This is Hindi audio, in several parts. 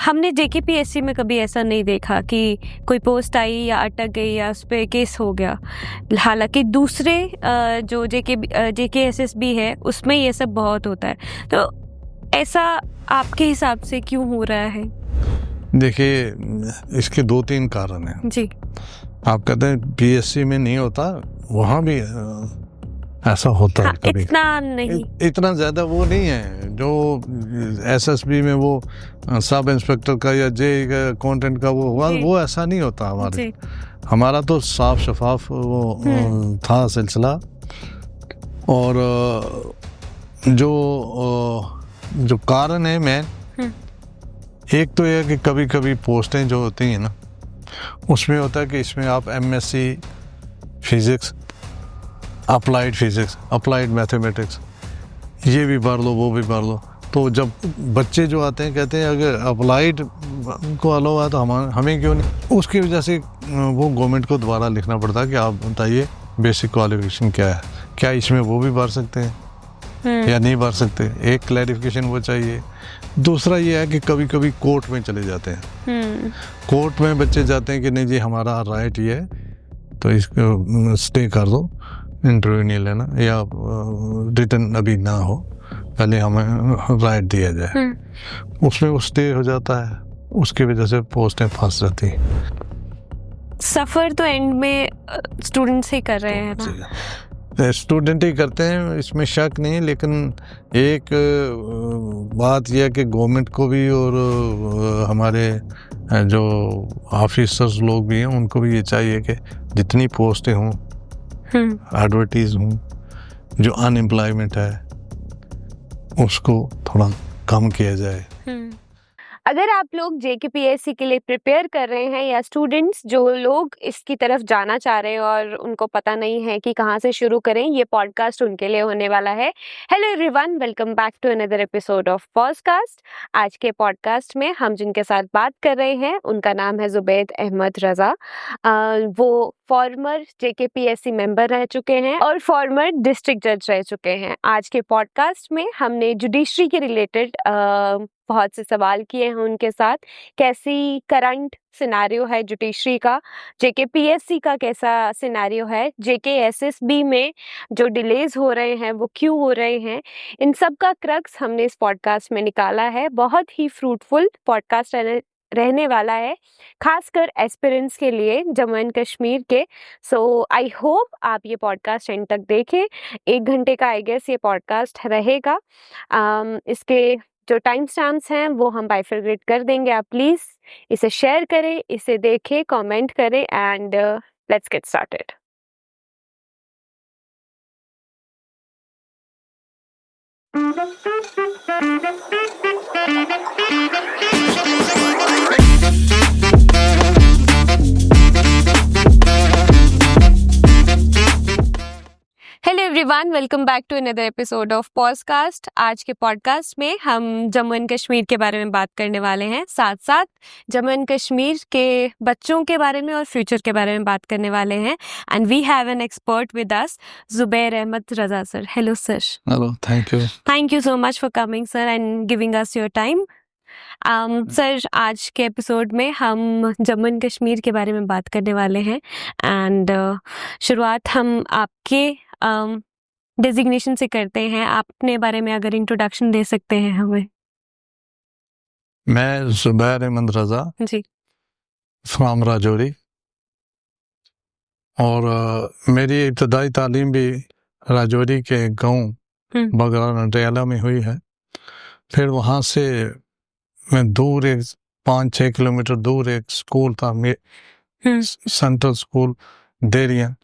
हमने जेकेपीएससी में कभी ऐसा नहीं देखा कि कोई पोस्ट आई या अटक गई या उस पर केस हो गया। हालांकि दूसरे जो जेकेएसएसबी है उसमें ये सब बहुत होता है। तो ऐसा आपके हिसाब से क्यों हो रहा है? देखिए, इसके 2-3 कारण हैं जी। आप कहते हैं पीएससी में नहीं होता, वहाँ भी ऐसा होता है कभी। इतना नहीं, इतना ज़्यादा वो नहीं है जो एसएसबी में वो सब इंस्पेक्टर का या जे का कंटेंट का वो ऐसा नहीं होता हमारे। हमारा तो साफ शफाफ वो था सिलसिला। और जो कारण है मेन, एक तो यह कि कभी कभी पोस्टें जो होती हैं ना, उसमें होता है कि इसमें आप MSc physics, applied physics, applied mathematics ये भी भर लो वो भी भर लो। तो जब बच्चे जो आते हैं कहते हैं अगर अप्लाइड को अलाउ है तो हमें क्यों नहीं, उसकी वजह से वो गवर्नमेंट को दोबारा लिखना पड़ता है कि आप बताइए बेसिक क्वालिफिकेशन क्या है, क्या इसमें वो भी भर सकते हैं या नहीं भर सकते। एक क्लैरिफिकेशन वो चाहिए। दूसरा ये है कि कभी कभी कोर्ट में चले जाते हैं, कोर्ट में बच्चे जाते हैं कि नहीं जी हमारा राइट ये है तो इसको स्टे कर दो, इंटरव्यू नहीं लेना या रिटर्न अभी ना हो, पहले हमें राइट दिया जाए। उसमें वो स्टे हो जाता है, उसकी वजह से पोस्टें फंस जाती हैं। सफ़र तो एंड में स्टूडेंट्स ही कर रहे हैं ना? स्टूडेंट ही करते हैं, इसमें शक नहीं। लेकिन एक बात यह है कि गवर्नमेंट को भी और हमारे जो ऑफिसर्स लोग भी हैं उनको भी ये चाहिए कि जितनी पोस्टें हों, एडवर्टीज हों, जो अनएम्प्लॉयमेंट है उसको थोड़ा कम किया जाए। अगर आप लोग जेकेपीएससी के लिए प्रिपेयर कर रहे हैं या स्टूडेंट्स जो लोग इसकी तरफ जाना चाह रहे हैं और उनको पता नहीं है कि कहाँ से शुरू करें, ये पॉडकास्ट उनके लिए होने वाला है। Hello everyone, welcome back to another episode of podcast. आज के पॉडकास्ट में हम जिनके साथ बात कर रहे हैं उनका नाम है जुबैद अहमद रज़ा। वो फॉर्मर जेकेपीएससी मेंबर रह चुके हैं और फॉर्मर डिस्ट्रिक्ट जज रह चुके हैं। आज के पॉडकास्ट में हमने जुडिशरी के रिलेटेड बहुत से सवाल किए हैं उनके साथ। कैसी करंट सिनेरियो है जुडिशरी का, जेकेपीएससी का कैसा सिनेरियो है, जेकेएसएसबी में जो डिलेज हो रहे हैं वो क्यों हो रहे हैं, इन सब का क्रक्स हमने इस पॉडकास्ट में निकाला है। बहुत ही फ्रूटफुल पॉडकास्ट रहने वाला है, खासकर एस्पिरेंट्स के लिए जम्मू एंड कश्मीर के। सो आई होप आप ये पॉडकास्ट एंड तक देखें। 1 घंटे का आई गेस ये पॉडकास्ट रहेगा। इसके जो टाइम स्टैम्प्स हैं वो हम बाइफरगेट कर देंगे। आप प्लीज़ इसे शेयर करें, इसे देखें, कमेंट करें and let's get started. Hello everyone, welcome back to another episode of podcast. आज के पॉडकास्ट में हम जम्मू एंड कश्मीर के बारे में बात करने वाले हैं, साथ साथ जम्मू एंड कश्मीर के बच्चों के बारे में और फ्यूचर के बारे में बात करने वाले हैं। And we have an expert with us, Zubair Ahmed Raza sir. Hello sir. Hello, thank you so much for coming sir and giving us your time. Sir, आज के एपिसोड में हम जम्मू एंड कश्मीर के बारे में बात करने वाले हैं एंड शुरुआत हम आपके डेजिग्नेशन से करते हैं। आप अपने बारे में अगर इंट्रोडक्शन दे सकते हैं हमें। मैं जुबैर अहमद रज़ा जी, फ्रॉम राजौरी, और मेरी इब्तदाई तालीम भी राजौरी के गांव बगरा नटियाला में हुई है। फिर वहाँ से मैं दूर, एक 5-6 किलोमीटर दूर एक स्कूल था, सेंट्रल स्कूल देरिया,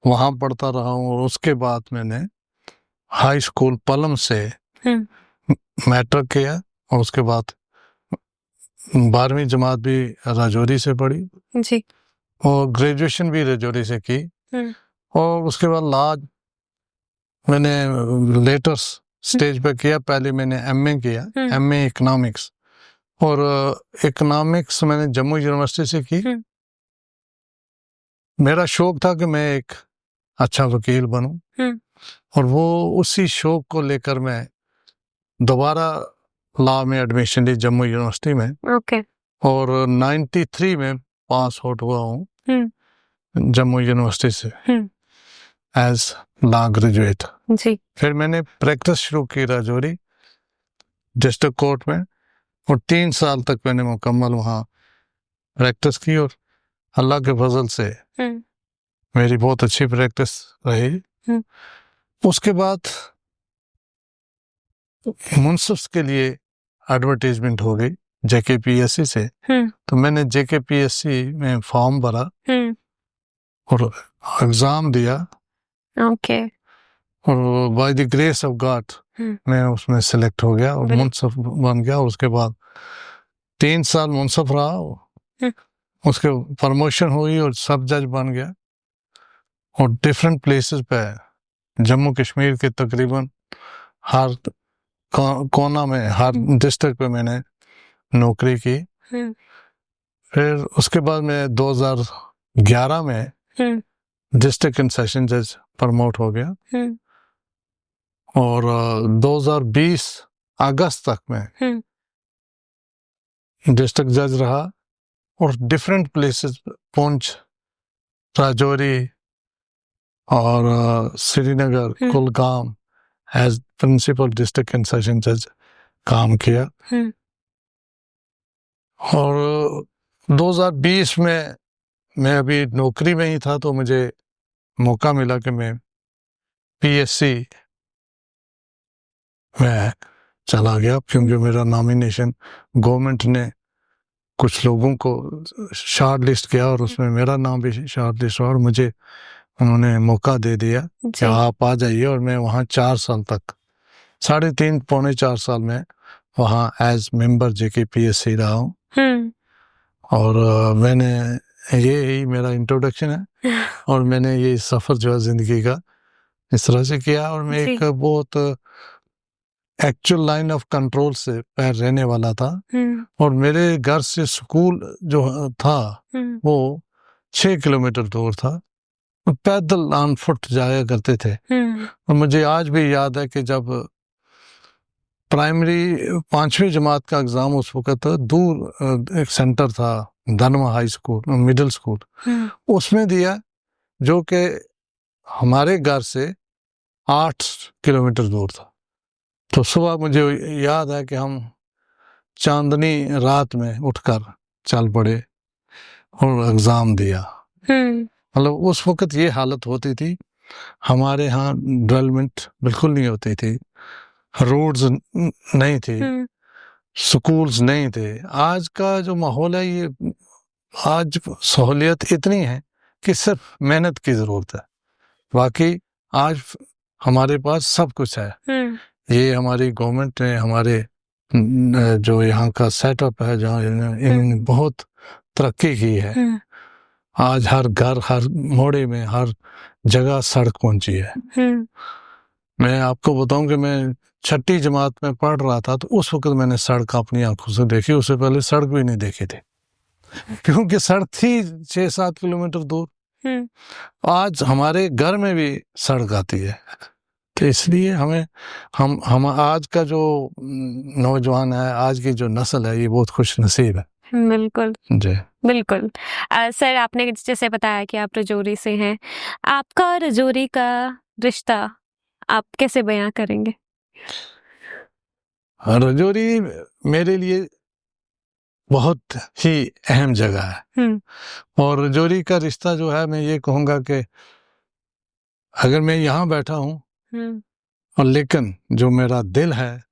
वहाँ पढ़ता रहा हूँ। और उसके बाद मैंने हाई स्कूल पलम से मैट्रिक किया और उसके बाद 12वीं जमात भी राजौरी से पढ़ी जी, और ग्रेजुएशन भी राजौरी से की। और उसके बाद लाज मैंने लेटर स्टेज पे किया। पहले मैंने एमए किया, एमए इकोनॉमिक्स, और इकोनॉमिक्स मैंने जम्मू यूनिवर्सिटी से की। मेरा शौक था कि मैं एक अच्छा वकील बनूं, और वो उसी शौक को लेकर मैं दोबारा लॉ में एडमिशन ली जम्मू यूनिवर्सिटी में, ओके। और 93 में पास आउट हुआ हूँ जम्मू यूनिवर्सिटी से एज लॉ ग्रेजुएट जी। फिर मैंने प्रैक्टिस शुरू की राजौरी डिस्ट्रिक्ट कोर्ट में, और 3 साल तक मैंने मुकम्मल वहाँ प्रैक्टिस की, और अल्लाह के फजल से मेरी बहुत अच्छी प्रैक्टिस रही। उसके बाद मुंसिफ के लिए एडवर्टाइजमेंट हो गई JKPSC से, तो मैंने JKPSC में फॉर्म भरा और एग्जाम दिया, ओके। और bye the grace of God मैं उसमें सेलेक्ट हो गया और मुंसिफ बन गया। और उसके बाद 3 साल मुंसिफ रहा, उसके प्रमोशन हुई और सब जज बन गया, और डिफरेंट प्लेसेस पे जम्मू कश्मीर के तकरीबन हर कोना में, हर डिस्ट्रिक्ट पे मैंने नौकरी की। फिर उसके बाद मैं 2011 में डिस्ट्रिक्ट एंड सेशन जज प्रमोट हो गया, और 2020 अगस्त तक मैं डिस्ट्रिक्ट जज रहा, और डिफरेंट प्लेसेस पुंछ, राजौरी और Srinagar, Kulgam as principal district and session जज काम किया। और 2020 में मैं अभी नौकरी में ही था, तो मुझे मौका मिला कि मैं PSC में चला गया, क्योंकि मेरा नॉमिनेशन गवर्नमेंट ने कुछ लोगों को शॉर्ट लिस्ट किया, और उसमें मेरा नाम भी शॉर्ट लिस्ट हुआ, और मुझे उन्होंने मौका दे दिया कि आप आ जाइए। और मैं वहाँ 4 साल तक, 3.5 पौने 4 साल में वहाँ एज मेंबर JKPSC रहा हूँ। और मैंने, ये ही मेरा इंट्रोडक्शन है, और मैंने ये सफ़र जो है ज़िंदगी का इस तरह से किया। और मैं एक बहुत एक्चुअल लाइन ऑफ कंट्रोल से पैर रहने वाला था, और मेरे घर से स्कूल जो था वो 6 किलोमीटर दूर था, पैदल ऑन फुट जाया करते थे। और मुझे आज भी याद है कि जब प्राइमरी 5वीं जमात का एग्ज़ाम, उस वक़्त दूर एक सेंटर था धनवा हाई स्कूल, मिडिल स्कूल, उसमें दिया, जो कि हमारे घर से 8 किलोमीटर दूर था। तो सुबह मुझे याद है कि हम चांदनी रात में उठकर चल पड़े और एग्ज़ाम दिया। मतलब उस वक़्त ये हालत होती थी। हमारे यहाँ डेवलपमेंट बिल्कुल नहीं होती थी, रोड्स नहीं थे, स्कूल्स नहीं थे। आज का जो माहौल है, ये आज सहूलियत इतनी है कि सिर्फ मेहनत की ज़रूरत है। बाकी आज हमारे पास सब कुछ है। ये हमारी गवर्नमेंट ने, हमारे जो यहाँ का सेटअप है, जहाँ इन्होंने बहुत तरक्की की है। आज हर घर, हर मोड़े में, हर जगह सड़क पहुंची है। मैं आपको बताऊं कि मैं 6ठी जमात में पढ़ रहा था, तो उस वक्त मैंने सड़क अपनी आंखों से देखी। उससे पहले सड़क भी नहीं देखी थी, क्योंकि सड़क थी 6-7 किलोमीटर दूर। आज हमारे घर में भी सड़क आती है। तो इसलिए हम आज का जो नौजवान है, आज की जो नस्ल है, ये बहुत खुश नसीब है। बिल्कुल जी, बिल्कुल। सर, आपने जैसे बताया कि आप राजौरी से हैं, आपका और राजौरी का रिश्ता आप कैसे बयां करेंगे? राजौरी मेरे लिए बहुत ही अहम जगह है, और राजौरी का रिश्ता जो है, मैं ये कहूँगा कि अगर मैं यहाँ बैठा हूँ, और लेकिन जो मेरा दिल है,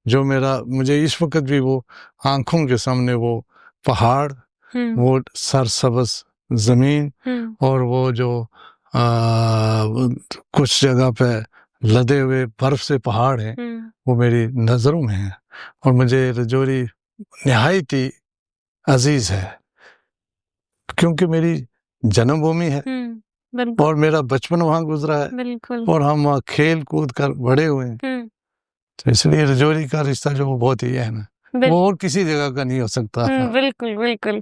मुझे इस वक्त भी वो आंखों के सामने वो पहाड़, वो सरसब्ज जमीन, और वो जो कुछ जगह पे लदे हुए बर्फ से पहाड़ हैं, वो मेरी नज़रों में है। और मुझे राजौरी निहायत ही अजीज है, क्योंकि मेरी जन्मभूमि है, और मेरा बचपन वहाँ गुजरा है, और हम वहाँ खेल कूद कर बड़े हुए हैं। तो इसलिए राजौरी का रिश्ता जो बहुत ही अहम है। वो और किसी जगह का नहीं हो सकता। बिल्कुल बिल्कुल।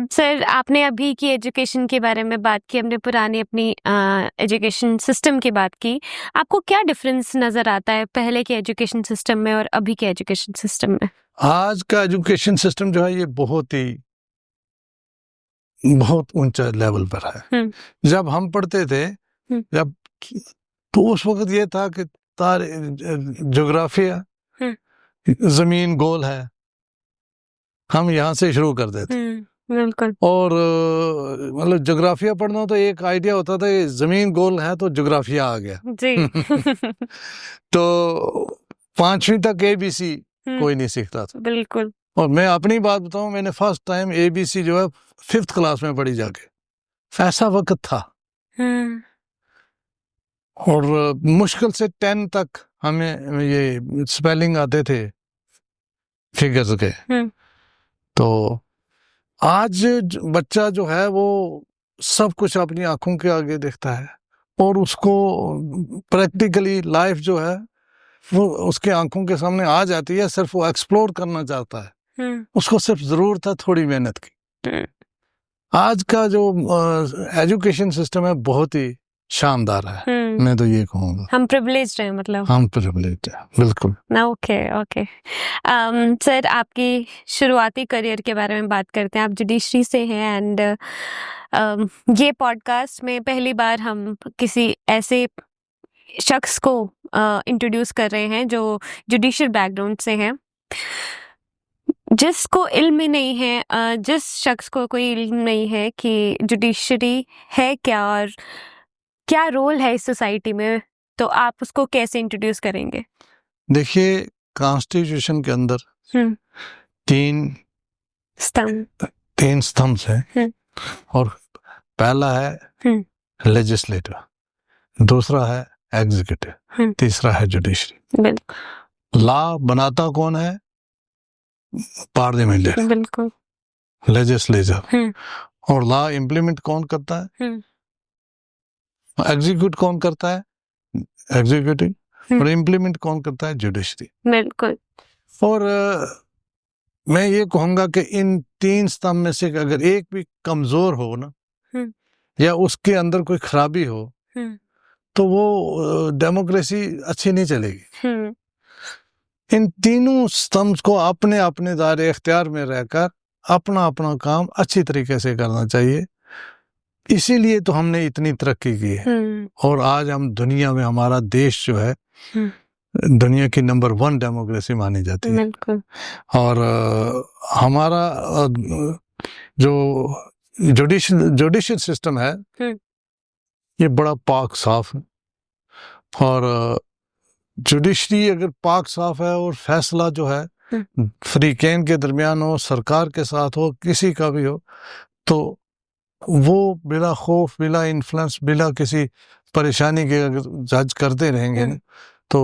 सर, आपने अभी की एजुकेशन के बारे में बात की, हमने पुरानी अपनी एजुकेशन सिस्टम की बात की। आपको क्या डिफरेंस नजर आता है पहले के एजुकेशन सिस्टम में और अभी के एजुकेशन सिस्टम में? आज का एजुकेशन सिस्टम जो है ये बहुत ऊंचा लेवल पर है। जब हम पढ़ते थे, जब तो उस वक्त ये था कि तारे ज्योग्राफिया, जमीन गोल है, हम यहाँ से शुरू कर देते। बिल्कुल। और मतलब ज्योग्राफिया पढ़ना तो एक आइडिया होता था, ये जमीन गोल है तो ज्योग्राफिया आ गया जी। तो 5वीं तक ABC कोई नहीं सीखता था। बिल्कुल। और मैं अपनी बात बताऊं, मैंने फर्स्ट टाइम ABC जो है 5th क्लास में पढ़ी जाके। ऐसा वक्त था। और मुश्किल से 10 तक हमें ये स्पेलिंग आते थे फिगर्स के। तो आज बच्चा जो है वो सब कुछ अपनी आंखों के आगे देखता है, और उसको प्रैक्टिकली लाइफ जो है वो उसके आंखों के सामने आ जाती है। सिर्फ वो एक्सप्लोर करना चाहता है, उसको सिर्फ जरूरत है थोड़ी मेहनत की। आज का जो एजुकेशन सिस्टम है बहुत ही शानदार है। मैं तो ये कहूँगा हम प्रिविलेज्ड हैं, मतलब हम प्रिविलेज्ड हैं, बिल्कुल। Okay okay. सर, आपकी शुरुआती करियर के बारे में बात करते हैं। आप जुडिशरी से हैं, एंड ये पॉडकास्ट में पहली बार हम किसी ऐसे शख्स को इंट्रोड्यूस कर रहे हैं जो जुडिशियल बैकग्राउंड से हैं, जिसको इल्म ही नहीं है, जिस शख्स को कोई इल्म नहीं है कि जुडिशरी है क्या और क्या रोल है इस सोसाइटी में, तो आप उसको कैसे इंट्रोड्यूस करेंगे? देखिए, कॉन्स्टिट्यूशन के अंदर तीन स्तंभ हैं, और पहला है लेजिस्लेटिव, दूसरा है एग्जीक्यूटिव, तीसरा है जुडिशरी। लॉ बनाता कौन है? पार्लियामेंट, बिल्कुल। लेजिस्लेचर। और लॉ इम्प्लीमेंट कौन करता है? एग्जीक्यूट कौन करता है? एग्जीक्यूटिव। और इम्प्लीमेंट कौन करता है? जुडिशरी। बिल्कुल। और मैं ये कहूंगा कि इन तीन स्तंभ में से अगर एक भी कमजोर हो ना, या उसके अंदर कोई खराबी हो, तो वो डेमोक्रेसी अच्छी नहीं चलेगी। इन तीनों स्तंभ को अपने अपने दायरे इख्तियार में रहकर अपना अपना काम अच्छी तरीके से करना चाहिए। इसीलिए तो हमने इतनी तरक्की की है, और आज हम दुनिया में, हमारा देश जो है दुनिया की नंबर 1 डेमोक्रेसी मानी जाती है। और हमारा जो जुडिशियल सिस्टम है ये बड़ा पाक साफ है। और जुडिशरी अगर पाक साफ है और फैसला जो है फरीकैन के दरमियान हो, सरकार के साथ हो, किसी का भी हो, तो वो बिला खौफ, बिला इन्फ्लुएंस, बिला किसी परेशानी के अगर जज करते रहेंगे ना, तो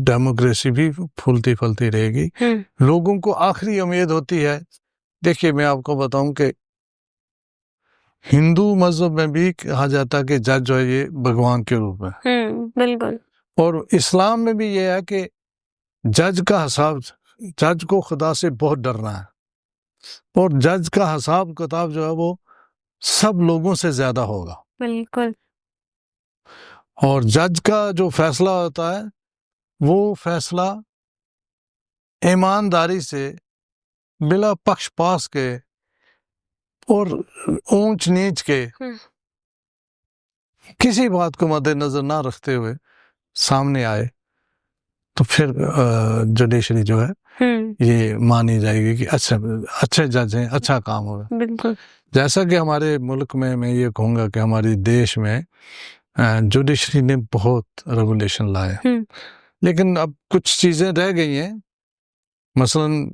डेमोक्रेसी भी फूलती फलती रहेगी। लोगों को आखिरी उम्मीद होती है। देखिए, मैं आपको बताऊं कि हिंदू मजहब में भी कहा जाता है कि जज जो है ये भगवान के रूप में। बिल्कुल। और इस्लाम में भी ये है कि जज को खुदा से बहुत डरना है, और जज का हिसाब किताब जो है वो सब लोगों से ज्यादा होगा। बिल्कुल। और जज का जो फैसला होता है वो फैसला ईमानदारी से, बिला पक्षपात के और ऊंच नीच के किसी बात को मद्देनजर ना रखते हुए सामने आए, तो फिर जुडिशरी जो है ये मानी जाएगी कि अच्छे जज हैं, अच्छा काम होगा। बिल्कुल। जैसा कि हमारे मुल्क में, मैं ये कहूँगा कि हमारे देश में जुडिशरी ने बहुत रेवोल्यूशन लाए, लेकिन अब कुछ चीज़ें रह गई हैं। मसलन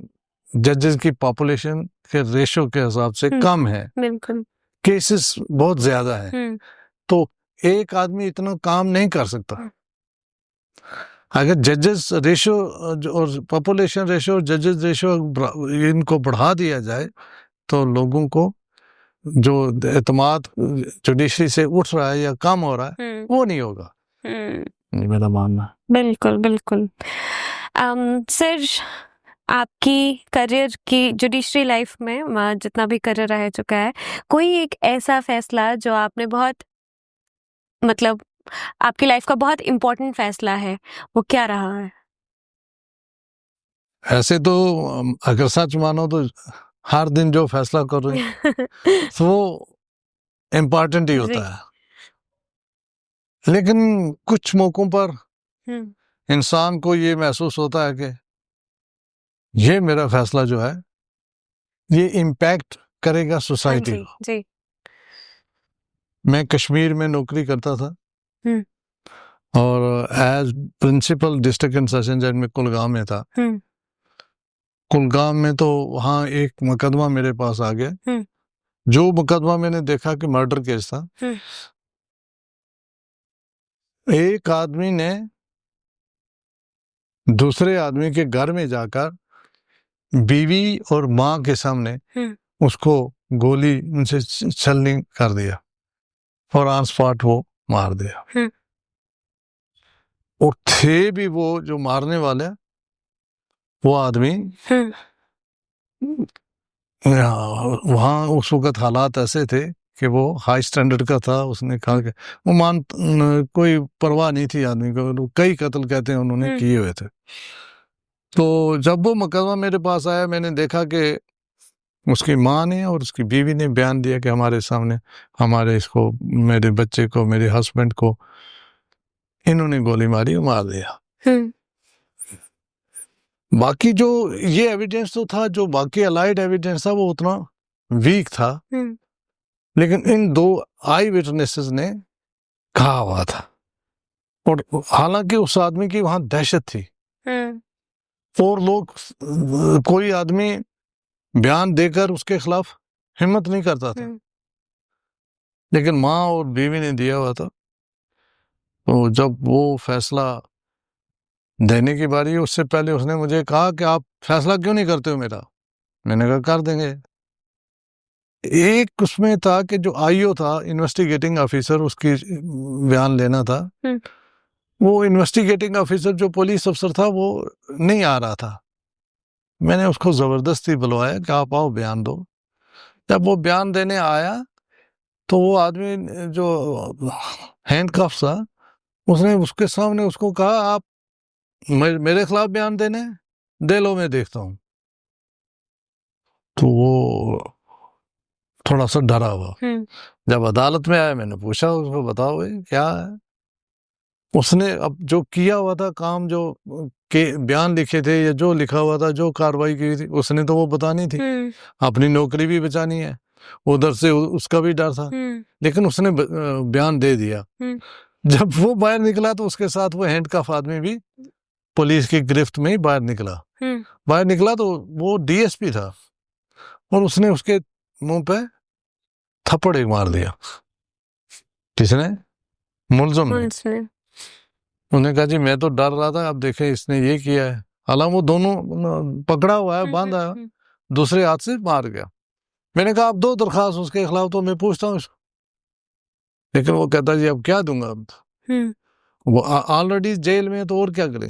जजेस की पॉपुलेशन के रेशो के हिसाब से कम है, केसेस बहुत ज़्यादा हैं, तो एक आदमी इतना काम नहीं कर सकता। अगर जजेस रेशो और पॉपुलेशन रेशो और जजेस रेशो इनको बढ़ा दिया जाए, तो लोगों को जो एतमाद जुडिशरी से उठ रहा है या कम हो रहा है वो नहीं होगा, मेरा मानना। बिल्कुल बिल्कुल। सर, आपकी करियर की जुडिशरी लाइफ में जितना भी करियर रह चुका है, कोई एक ऐसा फैसला जो आपने बहुत मतलब आपकी लाइफ का बहुत इम्पोर्टेंट फैसला है, वो क्या रहा है? ऐसे तो अगर सच मानो तो हर दिन जो फैसला कर रहे हैं तो वो इम्पोर्टेंट ही होता जी। है, लेकिन कुछ मौकों पर हुँ, इंसान को ये महसूस होता है कि ये मेरा फैसला जो है ये इम्पैक्ट करेगा हाँ सोसाइटी जी, को। जी। मैं कश्मीर में नौकरी करता था हुँ, और as principal district and session जज में कुलगाम में था। हुँ, कुलगाम में तो वहाँ एक मुकदमा मेरे पास आ गया, हुँ, जो मुकदमा मैंने देखा कि मर्डर केस था। हुँ, एक आदमी ने दूसरे आदमी के घर में जाकर बीवी और माँ के सामने हुँ, उसको गोली उनसे छलनी कर दिया और ऑन स्पॉट वो मार दिया। हुँ, और थे भी वो जो मारने वाले वो आदमी हुँ, वहाँ उस वक्त हालात ऐसे थे कि वो हाई स्टैंडर्ड का था। उसने कहा कि वो कोई परवाह नहीं थी आदमी को, कई कत्ल कहते हैं उन्होंने हुँ, किए हुए थे। तो जब वो मुकदमा मेरे पास आया मैंने देखा कि उसकी माँ ने और उसकी बीवी ने बयान दिया कि हमारे सामने हमारे इसको मेरे बच्चे को मेरे हस्बैंड को इन्होंने गोली मारी और मार दिया। हुँ, बाकी जो ये एविडेंस तो था, जो बाकी अलाइड एविडेंस था वो उतना वीक था, हुँ, लेकिन इन दो आई विटनेसेस ने कहा हुआ था। और हालांकि उस आदमी की वहां दहशत थी हुँ, और लोग कोई आदमी बयान देकर उसके खिलाफ हिम्मत नहीं करता था, हुँ, लेकिन माँ और बीवी ने दिया हुआ था। तो जब वो फैसला देने की बारी, उससे पहले उसने मुझे कहा कि आप फैसला क्यों नहीं करते हो मेरा। मैंने कहा कर देंगे। एक उसमें था कि जो आईओ था, इन्वेस्टिगेटिंग ऑफिसर, उसकी बयान लेना था। हुँ, वो इन्वेस्टिगेटिंग ऑफिसर जो पुलिस अफसर था वो नहीं आ रहा था। मैंने उसको जबरदस्ती बुलवाया कि आप आओ बयान दो। जब वो बयान देने आया तो वो आदमी जो हैंडकफ था, उसने उसके सामने उसको कहा आप मेरे खिलाफ बयान देने हैं? दे लो मैं देखता हूँ। तो वो थोड़ा सा डरा हुआ। हुँ, जब अदालत में आया मैंने पूछा उसको, बताओ भाई क्या है। उसने अब जो किया हुआ था काम, जो के बयान लिखे थे या जो लिखा हुआ था, जो कार्रवाई की थी, उसने तो वो बतानी थी। हुँ, अपनी नौकरी भी बचानी है, उधर से उसका भी डर था, हुँ, लेकिन उसने बयान दे दिया। हुँ, जब वो बाहर निकला तो उसके साथ वो हैंडकफ आदमी भी पुलिस की गिरफ्त में ही बाहर निकला। हुँ, बाहर निकला तो वो डीएसपी था और उसने उसके मुंह पे थप्पड़ एक मार दिया। किसने? मुलजम ने। पुलिस ने। उन्होंने कहा जी मैं तो डर रहा था, अब देखें इसने ये किया है। हालांकि वो दोनों पकड़ा हुआ है, हुँ, हुँ, बांधा है, हुँ, दूसरे हाथ से मार गया। मैंने कहा आप दो दरखास्त उसके खिलाफ, तो मैं पूछता हूँ। लेकिन वो कहता जी अब क्या दूंगा, अब हुँ, वो ऑलरेडी जेल में है तो और क्या करें।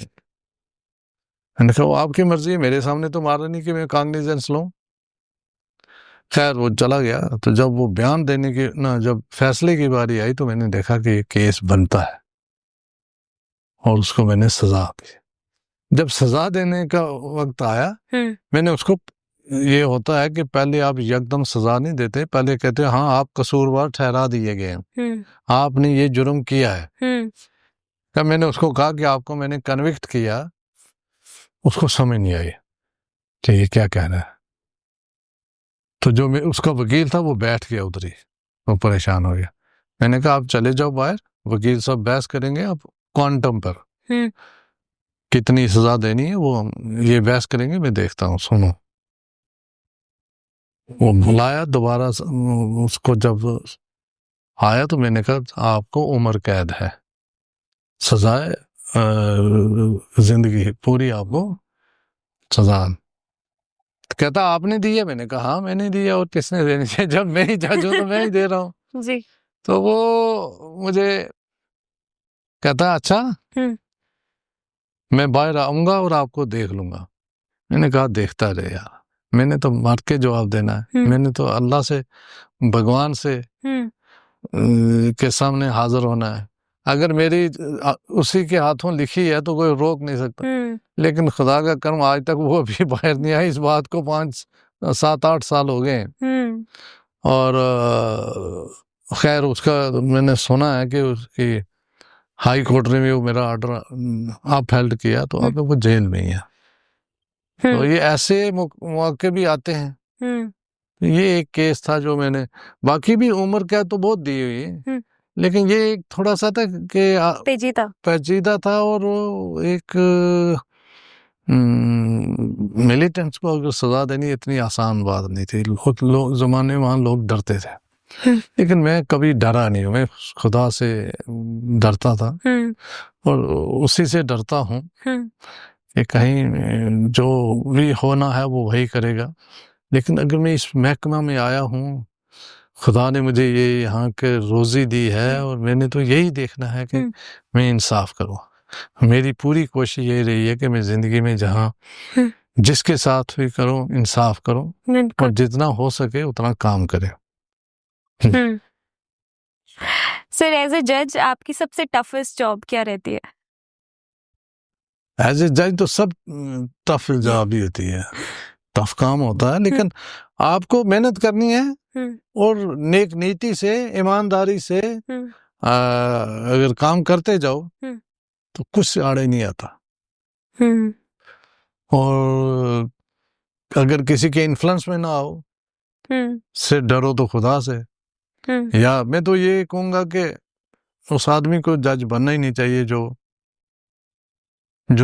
मैंने कहा वो आपकी मर्जी है, मेरे सामने तो मारा नहीं कि मैं कॉग्निजेंस लूं। खैर वो चला गया। तो जब वो बयान देने की ना, जब फैसले की बारी आई तो मैंने देखा कि ये केस बनता है और उसको मैंने सजा दी। जब सजा देने का वक्त आया, हुँ, मैंने उसको, ये होता है कि पहले आप एकदम सजा नहीं देते, पहले कहते हैं हाँ आप कसूरवार ठहरा दिए गए हैं, हुँ, आपने ये जुर्म किया है। हुँ, तब मैंने उसको कहा कि आपको मैंने कन्विक्ट किया। उसको समझ नहीं आई कि ये क्या कह रहा है। तो जो मैं उसका वकील था वो बैठ गया उधर ही, वो परेशान हो गया। मैंने कहा आप चले जाओ बाहर, वकील साहब बहस करेंगे आप क्वांटम पर, हुँ, कितनी सजा देनी है वो ये बहस करेंगे, मैं देखता हूँ, सुनो। वो बुलाया दोबारा उसको, जब आया तो मैंने कहा आपको उम्र कैद है, सजाए जिंदगी पूरी आपको सजा। तो कहता आपने दी है। मैंने कहा हाँ मैंने दी है, और किसने देनी चाहिए, जब मैं ही जज हूं तो मैं ही दे रहा हूँ। जी। तो वो मुझे कहता अच्छा हुँ, मैं बाहर आऊंगा और आपको देख लूंगा। मैंने कहा देखता रहे यार, मैंने तो मर के जवाब देना है, मैंने तो अल्लाह से, भगवान से के सामने हाजिर होना है। अगर मेरी उसी के हाथों लिखी है तो कोई रोक नहीं सकता। लेकिन खुदा का कर्म, आज तक वो भी बाहर नहीं आई। इस बात को 5-7-8 साल हो गए। और खैर उसका मैंने सुना है कि उसकी हाई कोर्ट ने भी वो मेरा ऑर्डर अपहेल्ड किया, तो अब वो जेल में ही है। तो ये ऐसे मौके भी आते हैं। ये एक केस था जो मैंने, बाकी भी उम्र क्या तो बहुत दी हुई है, लेकिन ये एक थोड़ा सा था कि पेचीदा था। और एक मिलिटेंट्स को अगर सजा देनी इतनी आसान बात नहीं थी। लोग जमाने में वहाँ लोग डरते थे, लेकिन मैं कभी डरा नहीं हूँ। मैं खुदा से डरता था और उसी से डरता हूँ कि कहीं जो भी होना है वो वही करेगा। लेकिन अगर मैं इस महकमा में आया हूँ, खुदा ने मुझे ये यहाँ के रोजी दी है, और मैंने तो यही देखना है कि मैं इंसाफ करूँ। मेरी पूरी कोशिश ये रही है कि मैं जिंदगी में जहाँ जिसके साथ भी करूँ, इंसाफ करूँ और जितना हो सके उतना काम करें। सर, एज ए जज आपकी सबसे टफेस्ट जॉब क्या रहती है? एज ए जज तो सब टफ जॉब ही होती है, टफ काम होता है, लेकिन आपको मेहनत करनी है और नेक नीति से, ईमानदारी से अगर काम करते जाओ तो कुछ आड़े नहीं आता। और अगर किसी के इन्फ्लुएंस में ना आओ, से डरो तो खुदा से। या मैं तो ये कहूँगा कि उस आदमी को जज बनना ही नहीं चाहिए जो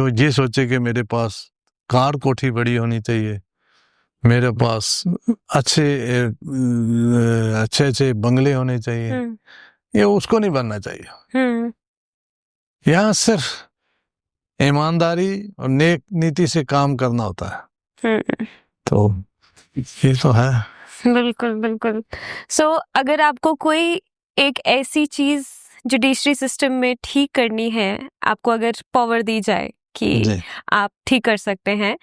ये सोचे कि मेरे पास कार कोठी बड़ी होनी चाहिए, मेरे पास अच्छे अच्छे बंगले होने चाहिए। ये उसको नहीं बनना चाहिए। यहाँ सिर्फ ईमानदारी और नेक नीति से काम करना होता है। तो ये तो है। बिल्कुल बिल्कुल। सो अगर आपको कोई एक ऐसी चीज जुडिशरी सिस्टम में ठीक करनी है, आपको अगर पावर दी जाए कि आप ठीक कर सकते हैं,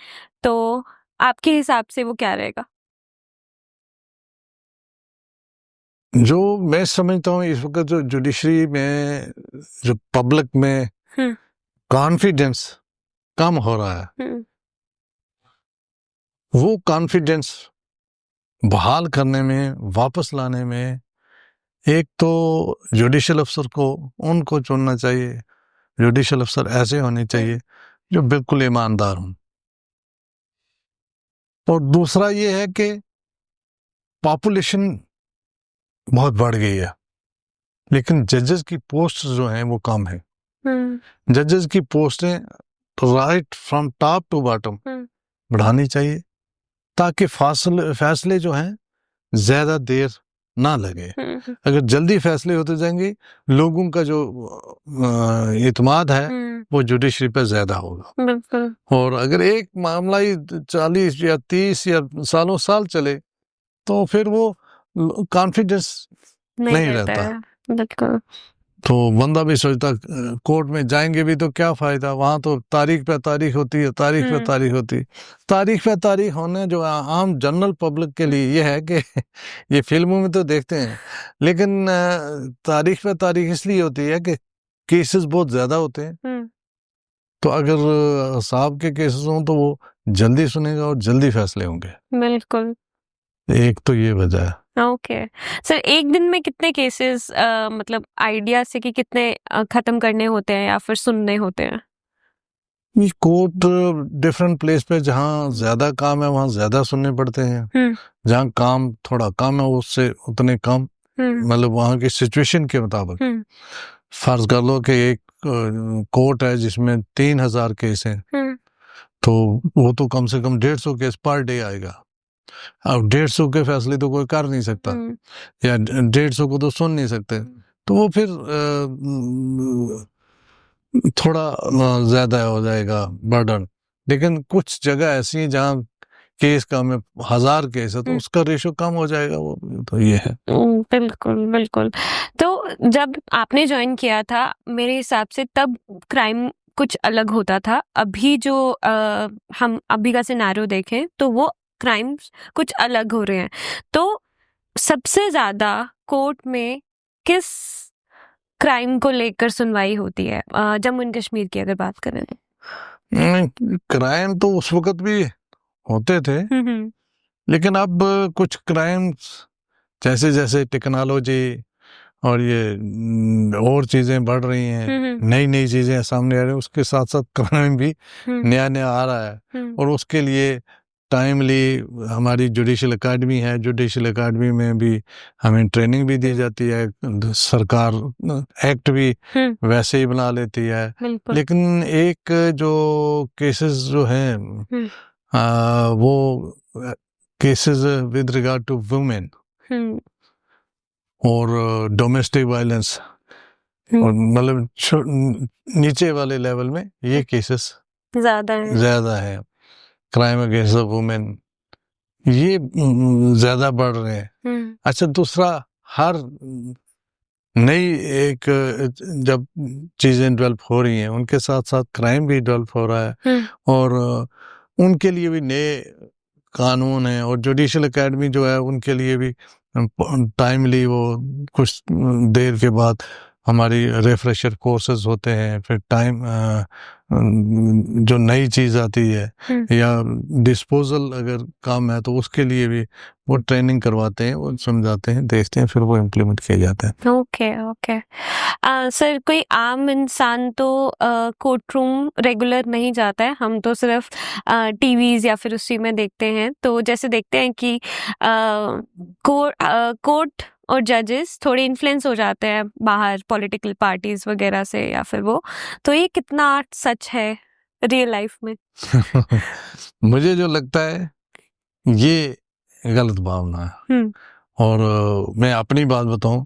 तो आपके हिसाब से वो क्या रहेगा? जो मैं समझता हूँ इस वक्त जो जुडिशरी में, जो पब्लिक में कॉन्फिडेंस कम हो रहा है, वो कॉन्फिडेंस बहाल करने में, वापस लाने में, एक तो जुडिशियल अफसर को उनको चुनना चाहिए। जुडिशियल अफसर ऐसे होने चाहिए जो बिल्कुल ईमानदार हों। और दूसरा ये है कि पॉपुलेशन बहुत बढ़ गई है, लेकिन जजेस की पोस्ट जो हैं वो कम है। जजेस की पोस्टें right from top to bottom बढ़ानी चाहिए, ताकि फैसले जो हैं ज्यादा देर ना लगे। अगर जल्दी फैसले होते जाएंगे, लोगों का जो इत्मीनान है वो जुडिशरी पे ज्यादा होगा। और अगर एक मामला ही 40 या 30 या साल चले तो फिर वो कॉन्फिडेंस नहीं रहता। तो बंदा भी सोचता कोर्ट में जाएंगे भी तो क्या फायदा, वहां तो तारीख पे तारीख होती है, तारीख पे तारीख होती है। तारीख पे तारीख होने जो आम जनरल पब्लिक के लिए ये है कि ये फिल्मों में तो देखते हैं, लेकिन तारीख पे तारीख इसलिए होती है कि केसेस बहुत ज्यादा होते हैं। तो अगर साहब के केसेस हों तो वो जल्दी सुनेगा और जल्दी फैसले होंगे। बिल्कुल, एक तो ये वजह है। ओके सर, एक दिन में कितने केसेस मतलब आइडिया से कि कितने खत्म करने होते हैं या फिर सुनने होते हैं? ये कोर्ट डिफरेंट प्लेस पे जहाँ ज्यादा काम है वहाँ ज्यादा सुनने पड़ते हैं, जहाँ काम थोड़ा कम है उससे उतने कम, मतलब वहाँ की सिचुएशन के मुताबिक। फर्ज कर लो कि एक कोर्ट है जिसमें 3000 केस हैं, तो वो तो कम से कम 150 केस पर डे आएगा। अब 150 के फैसले तो कोई कर नहीं सकता, या 150 को तो सुन नहीं सकते, तो वो फिर थोड़ा ज्यादा हो जाएगा बर्डन। लेकिन कुछ जगह ऐसी है जहाँ केस कम है, 1000 केस है, तो उसका रेशो कम हो जाएगा। वो तो ये है। बिल्कुल बिल्कुल। तो जब आपने ज्वाइन किया था, मेरे हिसाब से तब क्राइम कुछ अलग होता था। अभी जो हम अभी का सिनेरियो देखें तो वो क्राइम्स कुछ अलग हो रहे हैं। तो सबसे ज्यादा कोर्ट में किस क्राइम को लेकर सुनवाई होती है? जम्मू एंड कश्मीर की अगर बात करें। क्राइम तो उस वक्त भी होते थे, लेकिन अब कुछ क्राइम्स जैसे जैसे टेक्नोलॉजी और ये और चीजें बढ़ रही हैं, नई नई चीजें सामने आ रही हैं, उसके साथ साथ क्राइम भी नया नया आ रहा है। और उसके लिए टाइमली हमारी जुडिशल एकेडमी है, जुडिशल एकेडमी में भी हमें ट्रेनिंग भी दी जाती है, सरकार एक्ट भी वैसे ही बना लेती है। लेकिन एक जो केसेस जो हैं वो cases with regard to women और डोमेस्टिक वायलेंस और मतलब नीचे वाले लेवल में ये केसेस ज्यादा है। क्राइम अगेंस्ट द वुमेन ये ज्यादा बढ़ रहे हैं। अच्छा, दूसरा, हर नई एक जब चीजें डेवलप हो रही हैं उनके साथ साथ क्राइम भी डेवलप हो रहा है, और उनके लिए भी नए कानून हैं। और जुडिशल एकेडमी जो है उनके लिए भी टाइमली वो कुछ देर के बाद हमारी रिफ्रेशर कोर्सेज होते हैं, फिर टाइम जो नई चीज़ आती है या डिस्पोजल अगर काम है तो उसके लिए भी वो ट्रेनिंग करवाते हैं, वो समझाते हैं, देखते हैं, फिर वो इम्प्लीमेंट किए जाते हैं। ओके सर, कोई आम इंसान तो कोर्ट रूम रेगुलर नहीं जाता है, हम तो सिर्फ टीवीज या फिर उसी में देखते हैं। तो जैसे देखते हैं कि कोर्ट और जजेस थोड़े इन्फ्लुएंस हो जाते हैं बाहर पॉलिटिकल पार्टीज वगैरह से या फिर वो, तो ये कितना सच है रियल लाइफ में? मुझे जो लगता है ये गलत भावना है। और मैं अपनी बात बताऊं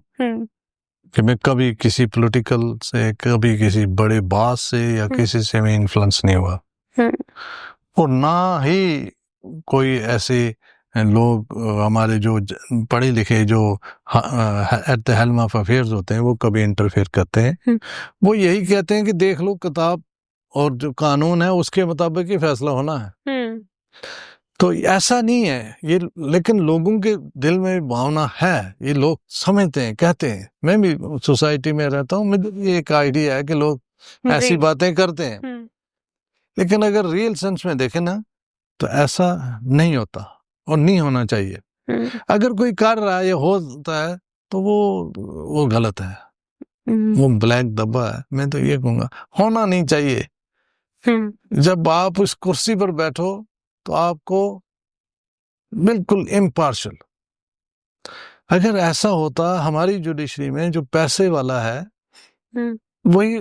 कि मैं कभी किसी पॉलिटिकल से, कभी किसी बड़े बॉस से या किसी से मैं इन्फ्लुएंस नहीं हुआ, और ना ही कोई ऐसे लोग हमारे जो पढ़े लिखे जो at the helm of affairs होते हैं वो कभी इंटरफेयर करते हैं। वो यही कहते हैं कि देख लो किताब और जो कानून है उसके मुताबिक ही फैसला होना है। तो ऐसा नहीं है ये, लेकिन लोगों के दिल में भावना है, ये लोग समझते हैं, कहते हैं। मैं भी सोसाइटी में रहता हूँ, मुझे भी एक आइडिया है कि लोग ऐसी बातें करते हैं, लेकिन अगर रियल सेंस में देखें ना तो ऐसा नहीं होता और नहीं होना चाहिए। अगर कोई कर रहा है या होता है तो वो गलत है, वो ब्लैक डब्बा है। मैं तो ये कहूँगा होना नहीं चाहिए। जब आप उस कुर्सी पर बैठो तो आपको बिल्कुल इम्पार्शल, अगर ऐसा होता हमारी जुडिशरी में जो पैसे वाला है वही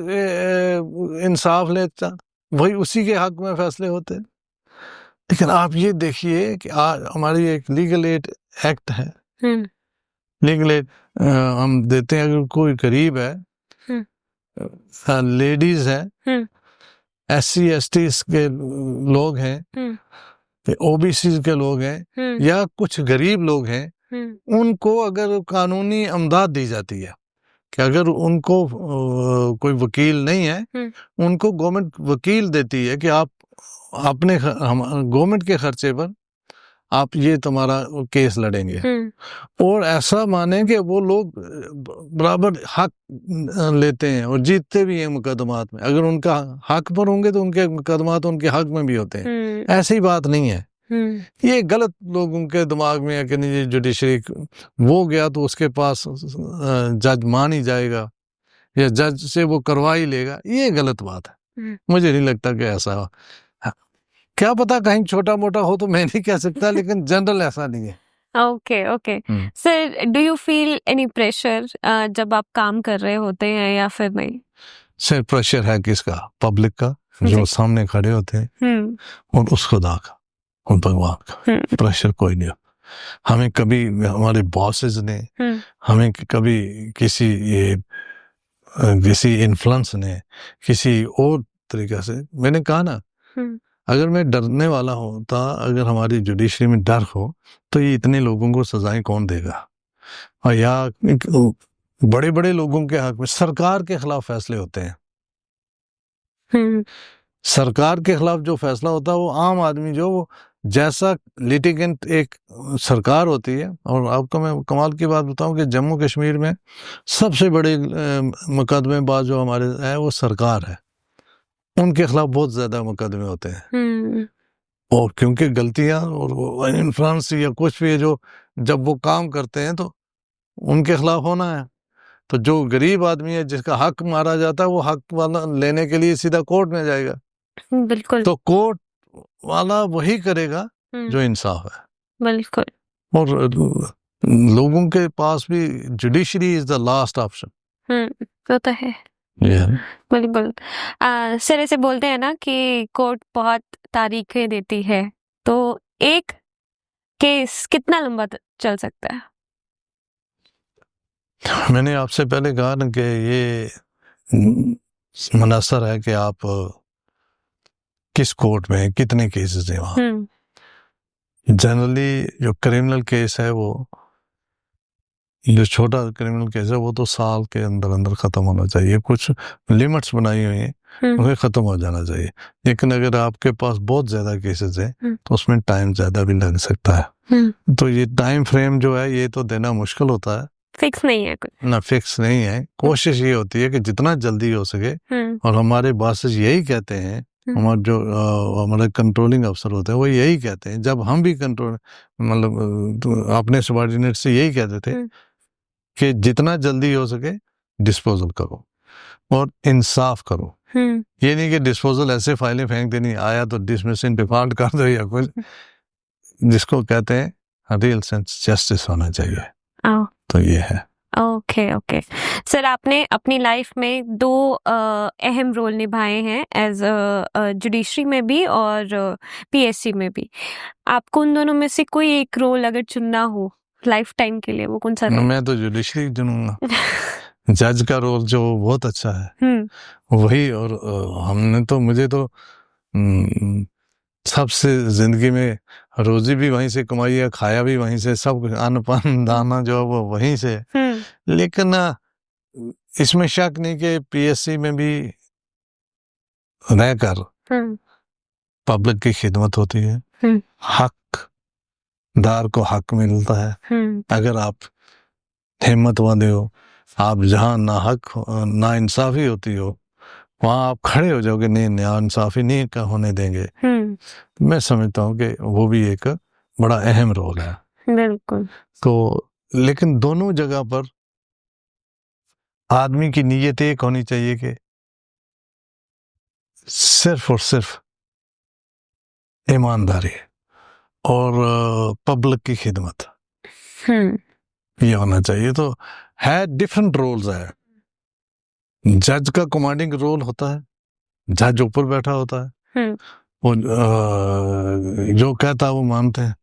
इंसाफ लेता, वही उसी के हक में फैसले होते। लेकिन आप ये देखिए कि हमारी एक लीगल एड एक्ट है, लीगल एड हम देते हैं। अगर कोई गरीब है, लेडीज है, SC ST के लोग हैं, OBC के लोग हैं, या कुछ गरीब लोग हैं, उनको अगर कानूनी इमदाद दी जाती है कि अगर उनको कोई वकील नहीं है, उनको गवर्नमेंट वकील देती है कि आप अपने गवर्नमेंट के खर्चे पर आप ये तुम्हारा केस लड़ेंगे। और ऐसा माने कि वो लोग बराबर हक लेते हैं और जीतते भी हैं मुकदमात में। अगर उनका हक पर होंगे तो उनके मुकदमात उनके हक में भी होते हैं। ऐसी बात नहीं है। ये गलत लोगों के दिमाग में है कि नहीं, जुडिशरी वो गया तो उसके पास जज मान ही जाएगा या जज से वो करवा ही लेगा। ये गलत बात है। मुझे नहीं लगता कि ऐसा हो। क्या पता कहीं छोटा मोटा हो तो मैं नहीं कह सकता, लेकिन जनरल ऐसा नहीं है। Okay sir, do you feel any pressure जब आप काम कर रहे होते हैं या फिर नहीं? सर, प्रेशर है किसका? पब्लिक का, जो सामने खड़े होते हैं, और उस खुदा का और भगवान का। प्रेशर कोई नहीं। हमें कभी हमारे बॉसेस ने, हमें कभी किसी इन्फ्लुएंस ने, किसी और तरीके से, मैंने कहा ना, अगर मैं डरने वाला होता, अगर हमारी जुडिशरी में डर हो तो ये इतने लोगों को सजाएं कौन देगा? और या बड़े बड़े लोगों के हक में सरकार के खिलाफ फैसले होते हैं, सरकार के खिलाफ जो फैसला होता है वो आम आदमी जो वो जैसा लिटिगेंट एक सरकार होती है। और आपको मैं कमाल की बात बताऊं कि जम्मू कश्मीर में सबसे बड़े मुकदमेबाज जो हमारे है वो सरकार है, उनके खिलाफ बहुत ज्यादा मुकदमे होते हैं। और क्योंकि गलतियां और इन्फ्लुएंस या कुछ भी है जो जब वो काम करते हैं तो उनके खिलाफ होना है। तो जो गरीब आदमी है जिसका हक मारा जाता है वो हक वाला लेने के लिए सीधा कोर्ट में जाएगा। बिल्कुल। तो कोर्ट वाला वही करेगा जो इंसाफ है। बिल्कुल। और लोगों के पास भी judiciary is the last option. वो तो है। बिल्कुल। सर ऐसे बोलते हैं ना कि कोर्ट बहुत तारीखें देती है, तो एक केस कितना लंबा चल सकता है? मैंने आपसे पहले कहा ना कि ये मुनसर है कि आप किस कोर्ट में कितने केसेस हैं वहाँ। जनरली जो क्रिमिनल केस है वो जो छोटा क्रिमिनल केस है वो तो साल के अंदर अंदर खत्म होना चाहिए। कुछ लिमिट्स बनाई हुई हैं उन्हें खत्म हो जाना चाहिए। लेकिन अगर आपके पास बहुत ज्यादा केसेस हैं तो उसमें टाइम ज्यादा भी लग सकता है। तो ये टाइम फ्रेम जो है ये तो देना मुश्किल होता है, फिक्स नहीं है कुछ ना, फिक्स नहीं है। कोशिश ये होती है कि जितना जल्दी हो सके, और हमारे बॉसेस यही कहते हैं, हमारे जो हमारे कंट्रोलिंग अफसर होते हैं वो यही कहते हैं, जब हम भी कंट्रोल मतलब अपने सबॉर्डिनेट से यही कहते थे कि जितना जल्दी हो सके डिस्पोजल करो और इंसाफ करो। ये नहीं कि डिस्पोजल ऐसे फाइलें फेंक देनी, आया तो डिसमिसिंग डिफॉल्ट कर दो या कुछ, जिसको कहते हैं रियल सेंस जस्टिस होना चाहिए। तो ये है। ओके सर, आपने अपनी लाइफ में 2 अहम रोल निभाए हैं, एज जुडिशरी में भी और पीएससी में भी। आपको उन दोनों में से कोई एक रोल अगर चुनना हो लाइफ टाइम के लिए, वो कौन सा रोल? मैं तो जुडिशरी चुनूंगा। जज का रोल जो बहुत अच्छा है वही। और हमने तो मुझे तो सबसे जिंदगी में रोजी भी वहीं से कमाई है, खाया भी वहीं से, सब अन्न पान दाना जो है वो वहीं से। लेकिन इसमें शक नहीं कि पीएससी में भी रहकर पब्लिक की खिदमत होती है, हकदार को हक मिलता है। अगर आप हिम्मत वाले हो, आप जहाँ ना हक ना इंसाफी होती हो वहां आप खड़े हो जाओगे, नहीं ना इंसाफी नहीं का होने देंगे। मैं समझता हूँ कि वो भी एक बड़ा अहम रोल है। बिल्कुल। तो लेकिन दोनों जगह पर आदमी की नीयत एक होनी चाहिए कि सिर्फ और सिर्फ ईमानदारी और पब्लिक की खिदमत, ये होना चाहिए। तो है डिफरेंट रोल्स है। जज का कमांडिंग रोल होता है, जज ऊपर बैठा होता है, वो जो कहता है वो मानते हैं।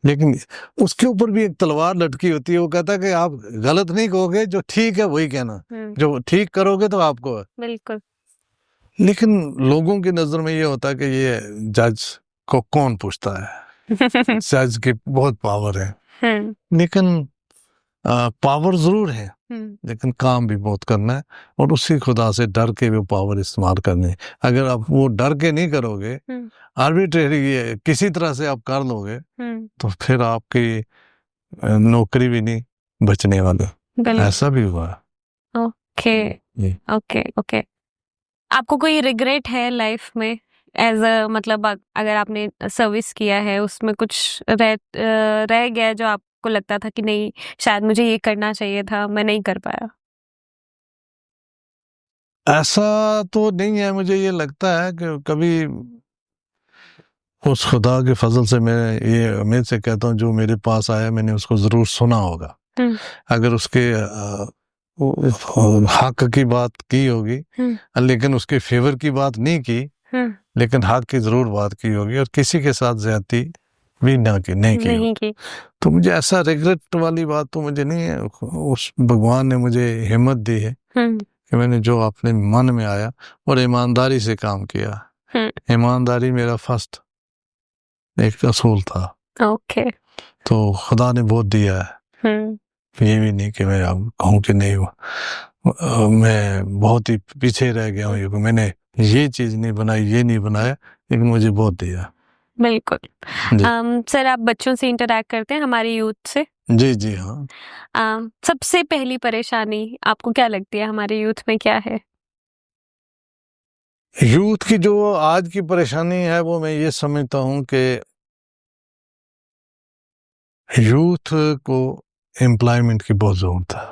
लेकिन उसके ऊपर भी एक तलवार लटकी होती है, वो कहता है कि आप गलत नहीं कहोगे, जो ठीक है वही कहना, जो ठीक करोगे तो आपको है। बिल्कुल। लेकिन लोगों की नजर में ये होता है कि ये जज को कौन पूछता है। जज की बहुत पावर है, लेकिन पावर जरूर है, लेकिन काम भी बहुत करना है और उसी खुदा से डर के वो पावर इस्तेमाल करनी है। अगर आप वो डर के नहीं करोगे, आर्बिट्रेरी किसी तरह से आप कर लोगे, तो फिर आपकी नौकरी भी नहीं बचने वाली। ऐसा भी हुआ। ओके। आपको कोई रिग्रेट है लाइफ में, एज अ मतलब अगर आपने सर्विस किया है उसमें कुछ रह गया जो आपको लगता था कि नहीं शायद मुझे ये करना चाहिए था, मैं नहीं कर पाया? ऐसा तो नहीं है। मुझे ये लगता है कि कभी उस खुदा के फजल से मैं ये उम्मीद से कहता हूँ, जो मेरे पास आया मैंने उसको जरूर सुना होगा। अगर उसके हक की बात की होगी, लेकिन उसके फेवर की बात नहीं की, लेकिन हक की जरूर बात की होगी, और किसी के साथ ज्यादती भी नहीं की। तो मुझे ऐसा रिग्रेट वाली बात तो मुझे नहीं है। उस भगवान ने मुझे हिम्मत दी है कि मैंने जो अपने मन में आया और ईमानदारी से काम किया। ईमानदारी मेरा फर्स्ट एक असूल था। तो खुदा ने बहुत दिया है। ये भी नहीं कि मैं अब कहूँ कि नहीं मैं बहुत ही पीछे रह गया हूँ, मैंने ये चीज नहीं बनाई, ये नहीं बनाया, लेकिन मुझे बहुत दिया। बिल्कुल। जी सर, आप बच्चों से इंटरैक्ट करते हैं, हमारे यूथ से। जी जी हाँ। सबसे पहली परेशानी आपको क्या लगती है हमारे यूथ में क्या है? यूथ की जो आज की परेशानी है वो मैं ये समझता हूँ कि यूथ को एम्प्लॉयमेंट की बहुत जरूरत है,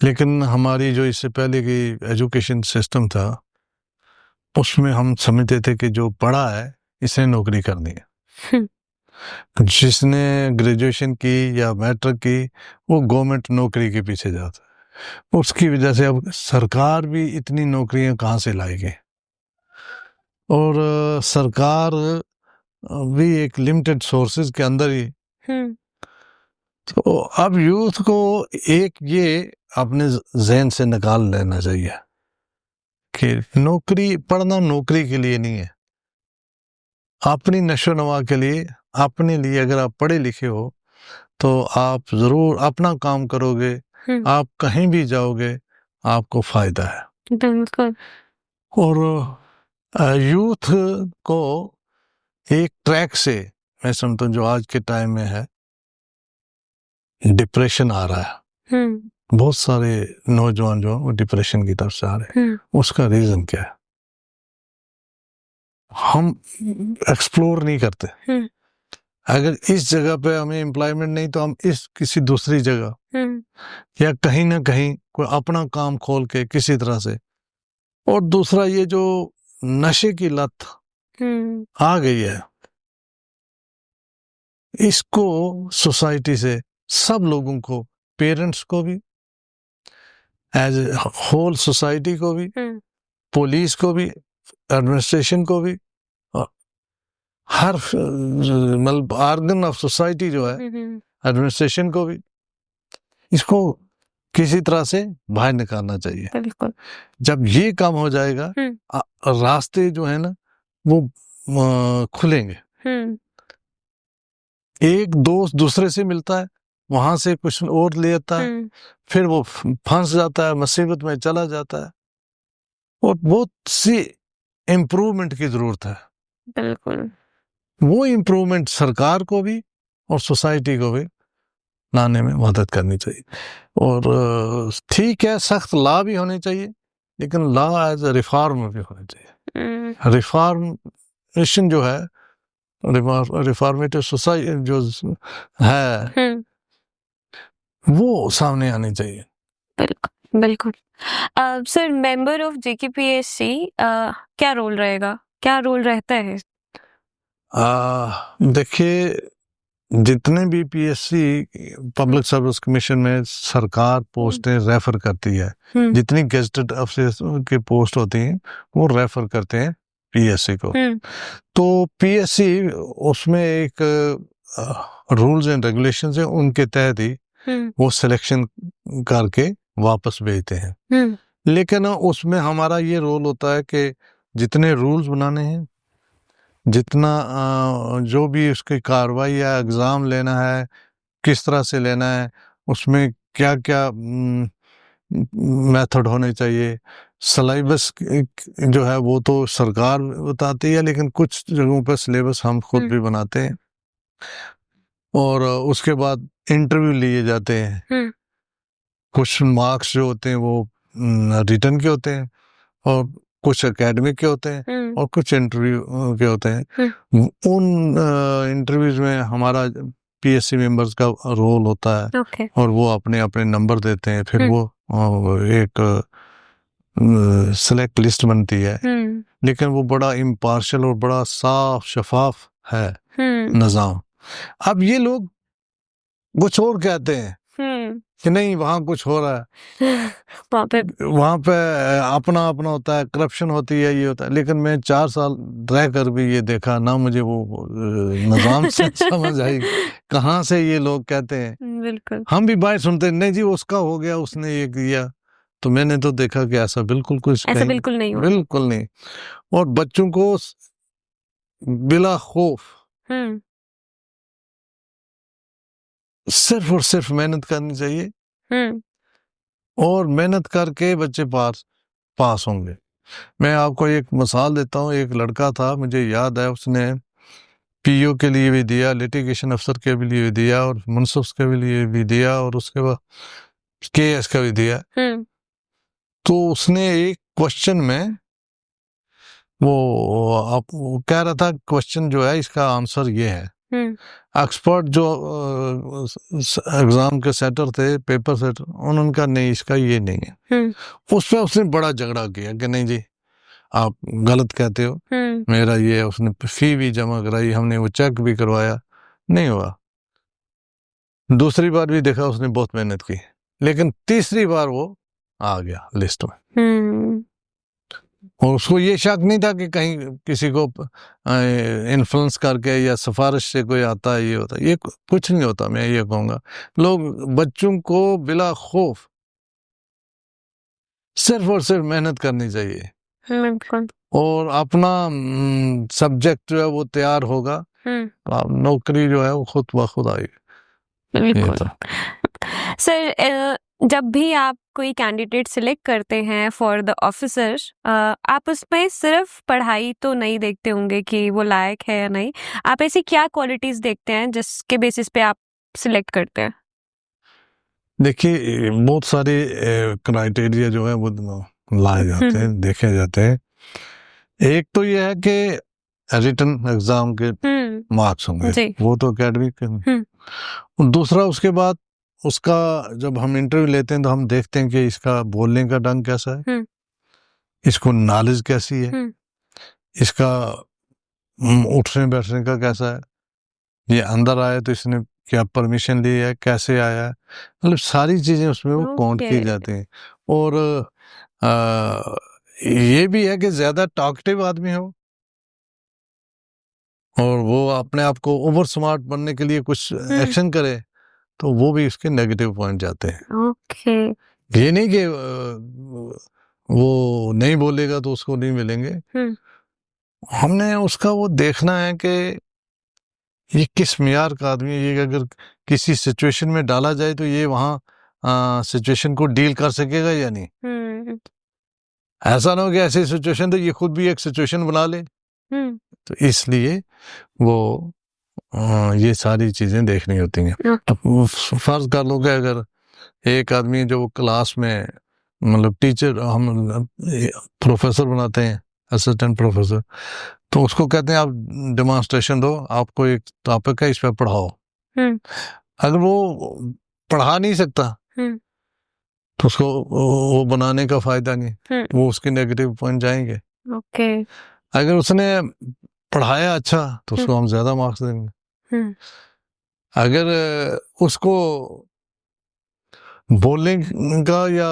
लेकिन हमारी जो इससे पहले की एजुकेशन सिस्टम था उसमें हम समझते थे कि जो पढ़ा है इसने नौकरी करनी है। जिसने ग्रेजुएशन की या मैट्रिक की वो गवर्नमेंट नौकरी के पीछे जाता है। उसकी वजह से अब सरकार भी इतनी नौकरियां कहाँ से लाएगी, और सरकार भी एक लिमिटेड सोर्सेज के अंदर ही। तो अब यूथ को एक ये अपने जहन से निकाल लेना चाहिए कि नौकरी, पढ़ना नौकरी के लिए नहीं है, अपनी नशो नवा के लिए, अपने लिए। अगर आप पढ़े लिखे हो तो आप जरूर अपना काम करोगे, आप कहीं भी जाओगे आपको फायदा है। बिल्कुल। और यूथ को एक ट्रैक से, मैं समझता हूँ जो आज के टाइम में है, डिप्रेशन आ रहा है। बहुत सारे नौजवान जो वो डिप्रेशन की तरफ से आ रहे हैं। उसका रीजन क्या है? हम एक्सप्लोर नहीं करते। अगर इस जगह पे हमें एम्प्लॉयमेंट नहीं तो हम इस किसी दूसरी जगह या कहीं ना कहीं कोई अपना काम खोल के किसी तरह से। और दूसरा ये जो नशे की लत आ गई है, इसको सोसाइटी से सब लोगों को, पेरेंट्स को भी, एज होल सोसाइटी को भी, पुलिस को भी, एडमिनिस्ट्रेशन को भी, और हर मतलब ऑर्गन ऑफ सोसाइटी जो है, एडमिनिस्ट्रेशन को भी, इसको किसी तरह से बाहर निकालना चाहिए। बिल्कुल। जब ये काम हो जाएगा रास्ते जो है ना वो खुलेंगे। एक दोस्त दूसरे से मिलता है, वहां से कुछ और ले आता है, फिर वो फंस जाता है, मुसीबत में चला जाता है। और बहुत सी इम्प्रूवमेंट की जरूरत है। बिल्कुल। वो इम्प्रूवमेंट सरकार को भी और सोसाइटी को भी लाने में मदद करनी चाहिए। और ठीक है, सख्त लॉ भी होने चाहिए, लेकिन लॉ एज ए रिफॉर्म भी होने चाहिए। रिफॉर्मेशन जो है, रिफॉर्मेटिव सोसाइटी जो है वो सामने आनी चाहिए। बिल्कुल बिल्कुल। सर, मेंबर ऑफ जेकेपीएससी क्या रोल रहेगा, क्या रोल रहता है? देखिए, जितने भी पीएससी पब्लिक सर्विस कमीशन में सरकार पोस्टें रेफर करती है, जितनी गेजेटेड अफसर की पोस्ट होती हैं वो रेफर करते हैं पीएससी को। तो पीएससी उसमें एक रूल्स एंड रेगुलेशंस है, उनके तहत ही वो सिलेक्शन करके वापस भेजते हैं। लेकिन उसमें हमारा ये रोल होता है कि जितने रूल्स बनाने हैं, जितना जो भी उसकी कार्रवाई या एग्ज़ाम लेना है, किस तरह से लेना है, उसमें क्या क्या मेथड होने चाहिए, सिलेबस जो है वो तो सरकार बताती है, लेकिन कुछ जगहों पर सिलेबस हम खुद भी बनाते हैं। और उसके बाद इंटरव्यू लिए जाते हैं। कुछ मार्क्स जो होते हैं वो रिटर्न के होते हैं, और कुछ एकेडमिक के होते हैं, और कुछ इंटरव्यू के होते हैं। उन इंटरव्यूज में हमारा पीएससी मेंबर्स का रोल होता है। और वो अपने अपने नंबर देते हैं, फिर वो एक सेलेक्ट लिस्ट बनती है। लेकिन वो बड़ा इम्पार्शियल और बड़ा साफ शफाफ है निज़ाम। अब ये लोग कुछ और कहते हैं कि नहीं वहाँ कुछ हो रहा है, वहाँ पे अपना अपना होता है, करप्शन होती है, ये होता है। लेकिन मैं 4 साल रह कर भी ये देखा ना, मुझे वो निज़ाम से समझ आई कहाँ से ये लोग कहते हैं। बिल्कुल। हम भी बात सुनते हैं, नहीं जी उसका हो गया, उसने ये किया। तो मैंने तो देखा कि ऐसा बिल्कुल कुछ ऐसा बिल्कुल नहीं हो, बिल्कुल नहीं। और बच्चों को बिला खौफ सिर्फ और सिर्फ मेहनत करनी चाहिए, और मेहनत करके बच्चे पास होंगे। मैं आपको एक मिसाल देता हूँ। एक लड़का था, मुझे याद है, उसने पीओ के लिए भी दिया, लिटिगेशन अफसर के भी लिए भी दिया, और मुनसिफ के भी लिए भी दिया, और उसके बाद केएस का भी दिया। तो उसने एक क्वेश्चन में वो कह रहा था, क्वेश्चन जो है इसका आंसर ये है। एक्सपर्ट जो एग्जाम के सेटर थे, पेपर सेटर, उन्होंने कहा नहीं, इसका ये नहीं है। उस पर उसने बड़ा झगड़ा किया कि नहीं जी, आप गलत कहते हो, मेरा ये है। उसने फी भी जमा कराई, हमने वो चेक भी करवाया, नहीं हुआ। दूसरी बार भी देखा, उसने बहुत मेहनत की, लेकिन तीसरी बार वो आ गया लिस्ट में। और उसको ये शक नहीं था कि कहीं किसी को इन्फ्लुएंस करके या सिफारिश से कोई आता है, ये होता है। ये कुछ नहीं होता। मैं ये कहूँगा, लोग बच्चों को बिला खौफ सिर्फ और सिर्फ मेहनत करनी चाहिए, बिल्कुल। और अपना सब्जेक्ट जो है वो तैयार होगा, आप नौकरी जो है वो खुद ब खुद आएगी। बिल्कुल। सर, जब भी आप कोई कैंडिडेट सिलेक्ट करते हैं फॉर द ऑफिसर, आप उसमें सिर्फ पढ़ाई तो नहीं देखते होंगे कि वो लायक है या नहीं, आप ऐसी क्या क्वालिटीज देखते हैं जिसके बेसिस पे आप सिलेक्ट करते हैं? देखिए, बहुत सारे क्राइटेरिया जो है वो लाए जाते हैं, देखे जाते हैं। एक तो ये है कि रिटन एग्जाम के मार्क्स होंगे, वो तो एकेडमिक। दूसरा, उसके बाद उसका जब हम इंटरव्यू लेते हैं तो हम देखते हैं कि इसका बोलने का ढंग कैसा है, इसको नॉलेज कैसी है, इसका उठने बैठने का कैसा है, ये अंदर आया तो इसने क्या परमिशन ली है, कैसे आया है, मतलब सारी चीजें उसमें वो काउंट की जाती हैं। और ये भी है कि ज्यादा टॉकटिव आदमी हो और वो अपने आप को ओवर स्मार्ट बनने के लिए कुछ एक्शन करे, तो वो भी उसके नेगेटिव पॉइंट जाते हैं। ये नहीं कि वो नहीं बोलेगा तो उसको नहीं मिलेंगे। हमने उसका वो देखना है कि ये किस मियार का आदमी है, ये अगर किसी सिचुएशन में डाला जाए तो ये वहाँ सिचुएशन को डील कर सकेगा या नहीं। ऐसा ना हो कि ऐसी सिचुएशन तो ये खुद भी एक सिचुएशन बना ले। तो इसलिए वो ये सारी चीजें देखनी होती हैं। अब फर्ज कर लो कि अगर एक आदमी जो क्लास में, मतलब टीचर, हम प्रोफेसर बनाते हैं, असिस्टेंट प्रोफेसर, तो उसको कहते हैं आप डेमोन्स्ट्रेशन दो, आपको एक टॉपिक है, इस पर पढ़ाओ। अगर वो पढ़ा नहीं सकता तो उसको वो बनाने का फायदा नहीं, वो उसके नेगेटिव पॉइंट जाएंगे। अगर उसने पढ़ाया अच्छा तो उसको हम ज्यादा मार्क्स देंगे। अगर उसको बोलने का या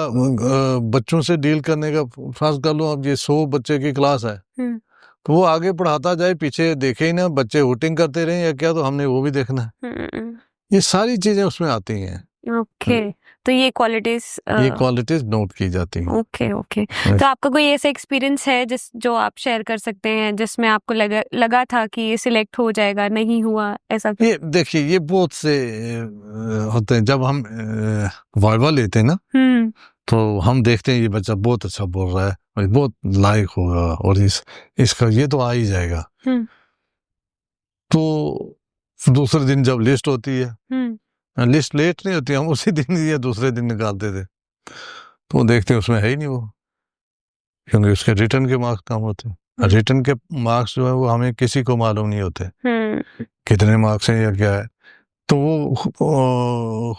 बच्चों से डील करने का, फर्ज कर लो अब ये 100 बच्चे की क्लास है, तो वो आगे पढ़ाता जाए, पीछे देखे ही ना बच्चे हुटिंग करते रहे या क्या, तो हमने वो भी देखना है। ये सारी चीजें उसमें आती हैं। तो ये क्वालिटीज नोट की जाती हैं। तो आपका कोई ऐसा एक्सपीरियंस है जो आप शेयर कर सकते हैं जिसमें आपको लगा था कि ये सिलेक्ट हो जाएगा, नहीं हुआ, ऐसा? ये देखिए, ये बहुत से होते हैं। जब हम वाइवा लेते हैं ना, तो हम देखते हैं ये बच्चा बहुत अच्छा बोल रहा है और बहुत लायक होगा और इसका ये तो आ ही जाएगा। तो दूसरे दिन जब लिस्ट होती है, लिस्ट लेट नहीं होती, हम उसी दिन या दूसरे दिन निकालते थे, तो देखते हैं उसमें है ही नहीं वो, क्योंकि उसके रिटर्न के मार्क्स कम होते हैं। रिटर्न के मार्क्स जो है वो हमें किसी को मालूम नहीं होते कितने मार्क्स हैं या क्या है, तो वो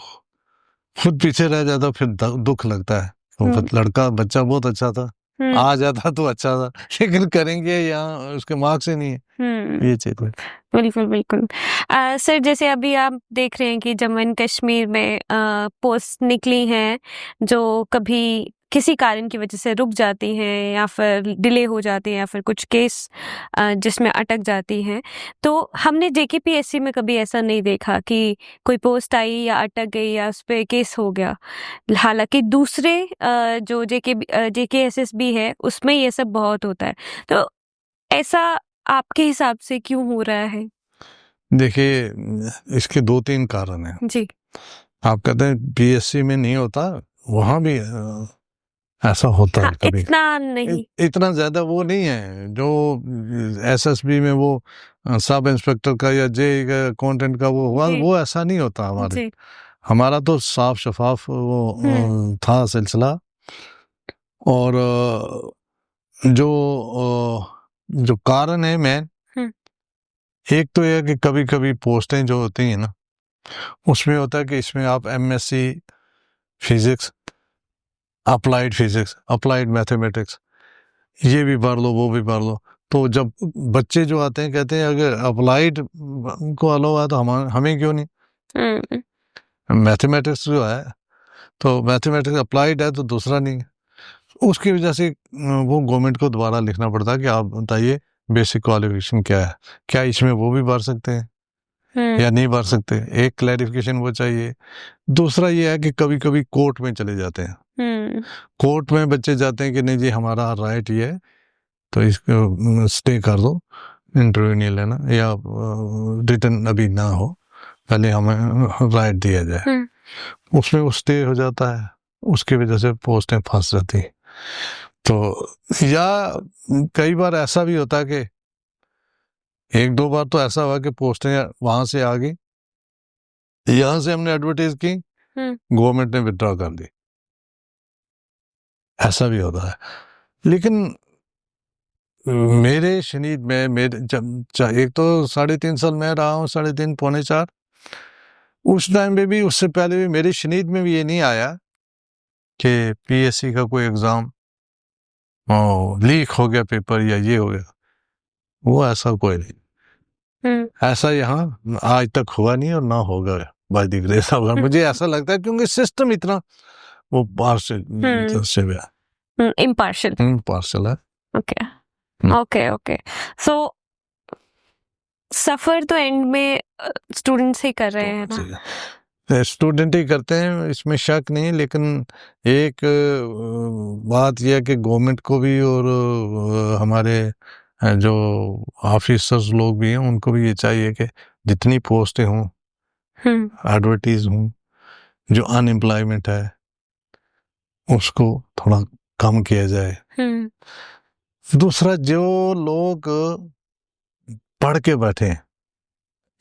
खुद पीछे रह जाता, फिर दुख लगता है। तो लड़का बच्चा बहुत अच्छा था, आ जाता तो अच्छा था, लेकिन करेंगे यहाँ उसके मार्क्स ही नहीं है। ये चीज है। बिल्कुल। सर, जैसे अभी आप देख रहे हैं कि जम्मू एंड कश्मीर में पोस्ट निकली हैं जो कभी किसी कारण की वजह से रुक जाती हैं या फिर डिले हो जाती हैं या फिर कुछ केस जिसमें अटक जाती हैं, तो हमने जेकेपीएससी में कभी ऐसा नहीं देखा कि कोई पोस्ट आई या अटक गई या उस पर केस हो गया। हालांकि दूसरे जो जेकेएसएसबी है उसमें ये सब बहुत होता है, तो ऐसा आपके हिसाब से क्यों हो रहा है? देखिए, इसके 2-3 कारण हैं जी। आप कहते हैं पीएससी में नहीं होता, वहां भी ऐसा होता है हाँ, कभी। इतना नहीं। इतना ज्यादा वो नहीं है जो एसएसबी में वो सब इंस्पेक्टर का या जे का कंटेंट का वो हुआ, जी वो ऐसा नहीं होता हमारे। जी। हमारा तो साफ शफाफ वो था सिलसिला। और जो कारण है मेन, हम्म एक तो यह कि कभी कभी पोस्टें जो होती हैं ना, उसमें होता है कि इसमें आप एमएससी फिजिक्स, अप्लाइड मैथमेटिक्स, ये भी भर लो वो भी भर लो। तो जब बच्चे जो आते हैं कहते हैं अगर अप्लाइड को अलाउ है तो हमें क्यों नहीं? हम्म मैथमेटिक्स जो है, तो मैथमेटिक्स अप्लाइड है तो दूसरा नहीं है। उसकी वजह से वो गवर्नमेंट को दोबारा लिखना पड़ता है कि आप बताइए बेसिक क्वालिफिकेशन क्या है, क्या इसमें वो भी भर सकते हैं या नहीं भर सकते। एक क्लैरिफिकेशन वो चाहिए। दूसरा ये है कि कभी कभी कोर्ट में चले जाते हैं, कोर्ट में बच्चे जाते हैं कि नहीं जी हमारा राइट ये है तो इसको स्टे कर दो, इंटरव्यू नहीं लेना या रिटर्न अभी ना हो, पहले हमें राइट दिया जाए। उसमें वो स्टे हो जाता है, उसकी वजह से पोस्टें फंस जाती हैं। तो या कई बार ऐसा भी होता है कि एक दो बार तो ऐसा हुआ कि पोस्टें वहां से आ गई, यहां से हमने एडवर्टाइज की, गवर्नमेंट ने विड्रॉ कर दी, ऐसा भी होता है। लेकिन मेरे शनीद में एक तो 3.5 साल मैं रहा हूँ, 3.5 पौने 4, उस टाइम पे भी, उससे पहले भी मेरी शनीद में भी ये नहीं आया कि पीएससी का कोई एग्जाम लीक हो गया पेपर या ये हो गया, वो ऐसा कोई नहीं। ऐसा यहाँ आज तक हुआ नहीं और ना होगा by the grace of God, मुझे ऐसा लगता है, क्योंकि सिस्टम इतना वो पार्शियल इम्पार्शियल है। Okay okay. सो सफर तो एंड में स्टूडेंट्स ही कर रहे हैं ना? स्टूडेंट ही करते हैं, इसमें शक नहीं। लेकिन एक बात यह है कि गवर्नमेंट को भी और हमारे जो ऑफिसर्स लोग भी हैं उनको भी ये चाहिए कि जितनी पोस्टें हों, एडवर्टीज हों, जो अनएम्प्लॉयमेंट है उसको थोड़ा कम किया जाए। दूसरा, जो लोग पढ़ के बैठे हैं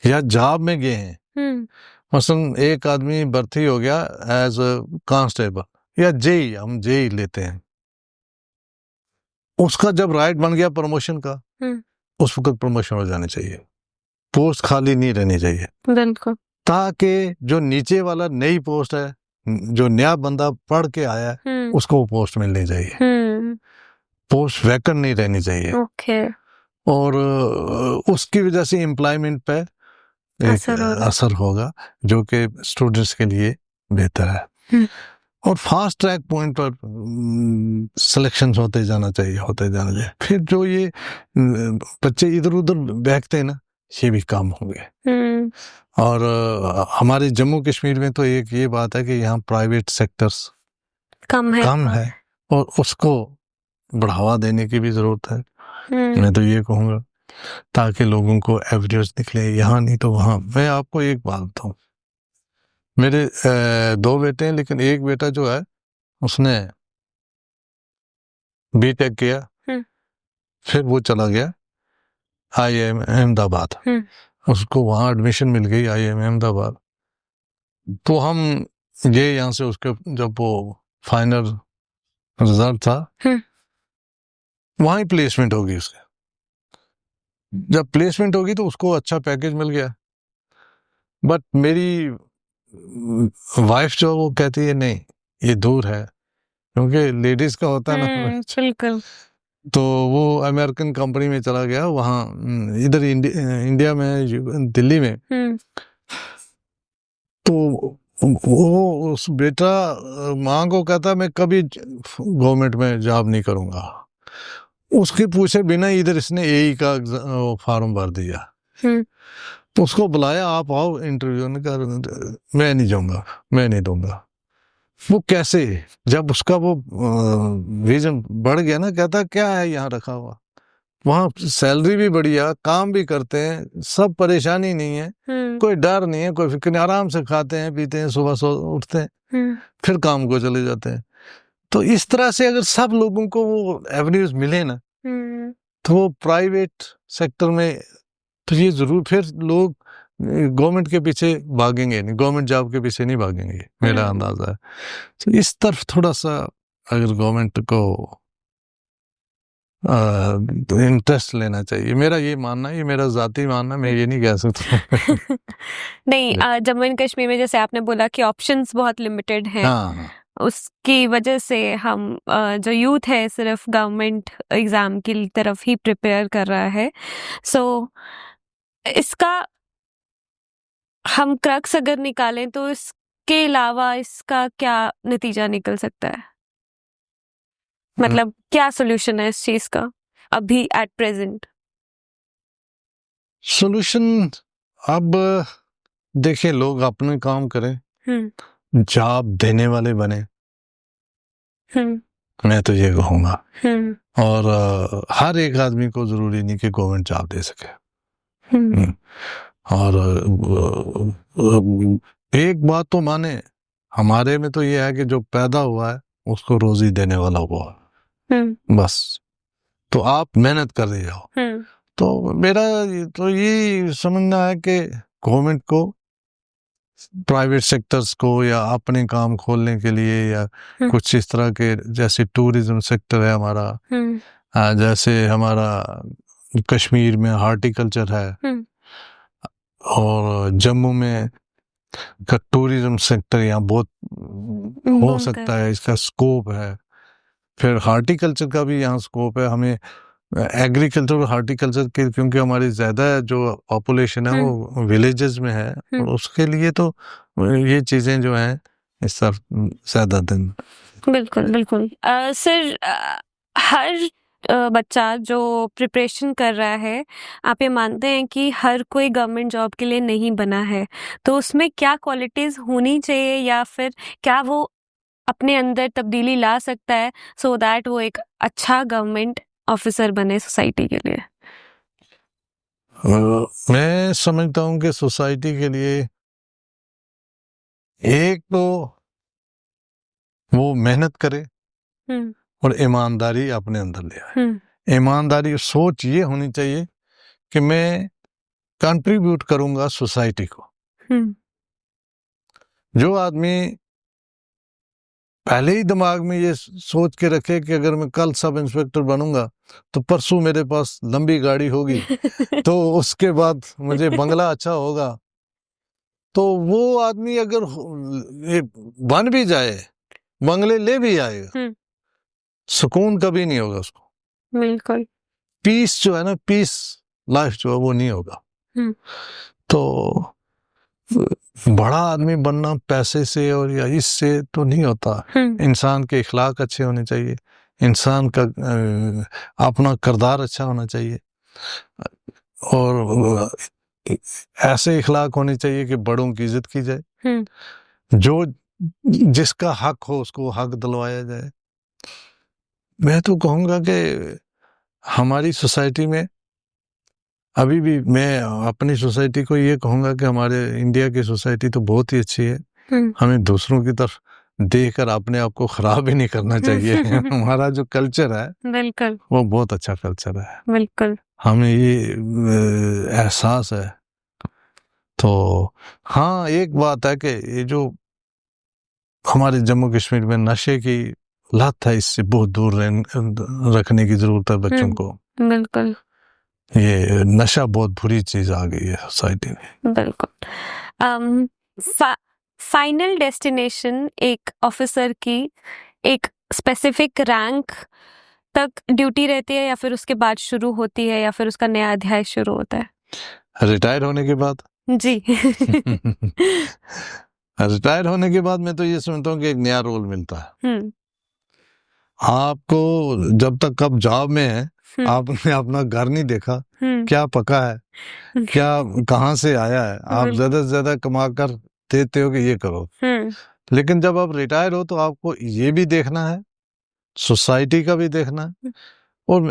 या जॉब में गए हैं, मसलन एक आदमी भर्ती हो गया एज कांस्टेबल या जेई, हम जेई लेते हैं, उसका जब राइट बन गया प्रमोशन का, उस वक्त प्रमोशन हो जानी चाहिए, पोस्ट खाली नहीं रहनी चाहिए, बिल्कुल, ताकि जो नीचे वाला नई पोस्ट है, जो नया बंदा पढ़ के आया है, उसको वो पोस्ट मिलनी चाहिए, पोस्ट वैकेंट नहीं रहनी चाहिए। ओके। और उसकी वजह से एम्प्लॉयमेंट पे एक असर होगा जो कि स्टूडेंट्स के लिए बेहतर है। और फास्ट ट्रैक पॉइंट पर सिलेक्शन होते जाना चाहिए। फिर जो ये बच्चे इधर उधर बहकते हैं ना, ये भी कम होंगे। और हमारे जम्मू कश्मीर में तो एक ये बात है कि यहाँ प्राइवेट सेक्टर्स कम है और उसको बढ़ावा देने की भी जरूरत है। मैं तो ये कहूँगा ताकि लोगों को एवरेज निकले, यहाँ नहीं तो वहाँ। मैं आपको एक बात बताऊँ, मेरे 2 बेटे हैं, लेकिन एक बेटा जो है उसने बीटेक किया, फिर वो चला गया IIM अहमदाबाद, उसको वहाँ एडमिशन मिल गई IIM अहमदाबाद। तो हम ये यहाँ से उसके जब वो फाइनल रिजल्ट था, वहाँ ही प्लेसमेंट होगी उसके। जब प्लेसमेंट होगी तो उसको अच्छा पैकेज मिल गया। बट मेरी वाइफ जो वो कहती है नहीं, ये दूर है, क्योंकि लेडीज का होता है ना। बिल्कुल। तो वो अमेरिकन कंपनी में चला गया, वहाँ इधर इंडिया में, दिल्ली में। तो वो उस बेटा माँ को कहता मैं कभी गवर्नमेंट में जॉब नहीं करूँगा, उसके पूछे बिना इधर इसने AE का फॉर्म भर दिया। तो उसको बुलाया, आप आओ इंटरव्यू ने कर, मैं नहीं जाऊँगा, मैं नहीं दूंगा। वो कैसे, जब उसका वो विजन बढ़ गया ना, कहता क्या है यहाँ रखा हुआ, वहाँ सैलरी भी बढ़िया, काम भी करते हैं, सब परेशानी नहीं है, कोई डर नहीं है, कोई फिक्र नहीं, आराम से खाते हैं पीते हैं, सुबह उठते हैं, फिर काम को चले जाते हैं। तो इस तरह से अगर सब लोगों को वो एवेन्यूज मिले ना, तो वो प्राइवेट सेक्टर में तो ये जरूर फिर लोग गवर्नमेंट के पीछे भागेंगे नहीं, गवर्नमेंट जॉब के पीछे नहीं भागेंगे, मेरा अंदाजा है। तो इस तरफ थोड़ा सा अगर गवर्नमेंट को इंटरेस्ट लेना चाहिए, मेरा ये मानना है, ये मेरा जाती मानना, मैं ये नहीं कह सकता। नहीं, जम्मू एंड कश्मीर में जैसे आपने बोला कि ऑप्शंस बहुत लिमिटेड हैं, हाँ, उसकी वजह से हम जो यूथ है सिर्फ गवर्नमेंट एग्जाम की तरफ ही प्रिपेयर कर रहा है। सो इसका हम क्रक्स अगर निकालें तो इसके अलावा इसका क्या नतीजा निकल सकता है? मतलब क्या सोल्यूशन है इस चीज का अभी एट प्रेजेंट? सोल्यूशन अब देखिए, लोग अपने काम करें, जॉब देने वाले बने, मैं तो ये कहूँगा। और हर एक आदमी को जरूरी नहीं कि गवर्नमेंट जॉब दे सके। और एक बात तो माने, हमारे में तो ये है कि जो पैदा हुआ है उसको रोजी देने वाला हुआ, बस। तो आप मेहनत कर रहे जाओ। तो मेरा तो ये समझना है कि गवर्नमेंट को प्राइवेट सेक्टर्स को या अपने काम खोलने के लिए या कुछ इस तरह के, जैसे टूरिज्म सेक्टर है हमारा, जैसे हमारा कश्मीर में हॉर्टिकल्चर है, और जम्मू में का टूरिज्म सेक्टर यहाँ बहुत हो सकता है, इसका स्कोप है। फिर हॉर्टिकल्चर का भी यहाँ स्कोप है। हमें एग्रीकल्चर और हॉर्टिकल्चर के, क्योंकि हमारी ज्यादा जो पॉपुलेशन है वो विलेजेस में है, और उसके लिए तो ये चीजें जो हैं इस तरफ ज्यादा दिन। बिल्कुल बिल्कुल। सर, हर बच्चा जो प्रिपरेशन कर रहा है, आप ये मानते हैं कि हर कोई गवर्नमेंट जॉब के लिए नहीं बना है, तो उसमें क्या क्वालिटीज होनी चाहिए या फिर क्या वो अपने अंदर तब्दीली ला सकता है सो दैट वो एक अच्छा गवर्नमेंट ऑफिसर बने सोसाइटी के लिए? मैं समझता हूँ कि सोसाइटी के लिए एक तो वो मेहनत करे और ईमानदारी अपने अंदर ले आए। ईमानदारी, सोच ये होनी चाहिए कि मैं कंट्रीब्यूट करूंगा सोसाइटी को। जो आदमी पहले ही दिमाग में ये सोच के रखे कि अगर मैं कल सब इंस्पेक्टर बनूंगा तो परसों मेरे पास लंबी गाड़ी होगी तो उसके बाद मुझे बंगला अच्छा होगा, तो वो आदमी अगर बन भी जाए, बंगले ले भी आएगा, सुकून कभी नहीं होगा उसको। बिल्कुल। पीस जो है ना, पीस लाइफ जो है वो नहीं होगा। तो बड़ा आदमी बनना पैसे से और या इससे तो नहीं होता। इंसान के इखलाक अच्छे होने चाहिए, इंसान का अपना किरदार अच्छा होना चाहिए, और ऐसे इखलाक होने चाहिए कि बड़ों की इज्जत की जाए, जो जिसका हक हो उसको हक दिलवाया जाए। मैं तो कहूँगा कि हमारी सोसाइटी में अभी भी, मैं अपनी सोसाइटी को ये कहूँगा कि हमारे इंडिया की सोसाइटी तो बहुत ही अच्छी है। हमें दूसरों की तरफ देखकर अपने आप को खराब ही नहीं करना चाहिए। हमारा जो कल्चर है बिल्कुल वो बहुत अच्छा कल्चर है, बिल्कुल। हमें ये एहसास है। तो हाँ, एक बात है कि ये जो हमारे जम्मू कश्मीर में नशे की लत है, इससे बहुत दूर रखने की जरूरत है बच्चों को। बिल्कुल। ये नशा बहुत बुरी चीज आ गई है सोसाइटी में। बिल्कुल। फाइनल डेस्टिनेशन एक ऑफिसर की एक स्पेसिफिक रैंक तक ड्यूटी रहती है या फिर उसके बाद शुरू होती है या फिर उसका नया अध्याय शुरू होता है? रिटायर होने के बाद जी। रिटायर होने के बाद मैं तो ये समझता हूँ कि एक नया रोल मिलता है आपको। जब तक आप जॉब में है, आपने अपना घर नहीं देखा, क्या पका है, क्या कहाँ से आया है, आप ज्यादा से ज्यादा कमा कर देते हो कि ये करो। लेकिन जब आप रिटायर हो तो आपको ये भी देखना है, सोसाइटी का भी देखना है, और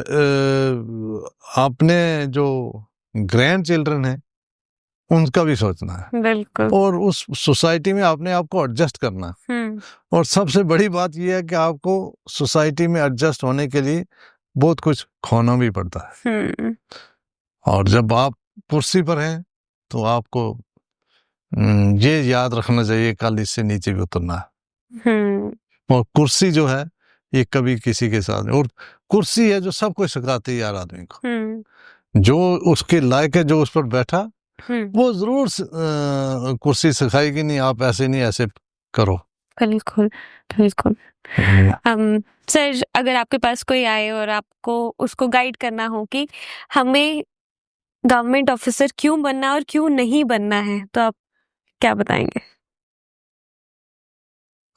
अपने जो ग्रैंड चिल्ड्रन है उनका भी सोचना है, बिल्कुल। और उस सोसाइटी में अपने आप को एडजस्ट करना है। और सबसे बड़ी बात यह है कि आपको सोसाइटी में एडजस्ट होने के लिए बहुत कुछ खोना भी पड़ता है। और जब आप कुर्सी पर हैं तो आपको ये याद रखना चाहिए, कल इससे नीचे भी उतरना है। और कुर्सी जो है ये कभी किसी के साथ नहीं, और कुर्सी है जो सब कुछ सिखाती है यार आदमी को। जो उसके लायक है, जो उस पर बैठा, वो जरूर कुर्सी सिखाएगी, नहीं आप ऐसे नहीं ऐसे करो। बिल्कुल बिल्कुल। सर, अगर आपके पास कोई आए और आपको उसको गाइड करना हो कि हमें गवर्नमेंट ऑफिसर क्यों बनना और क्यों नहीं बनना है, तो आप क्या बताएंगे?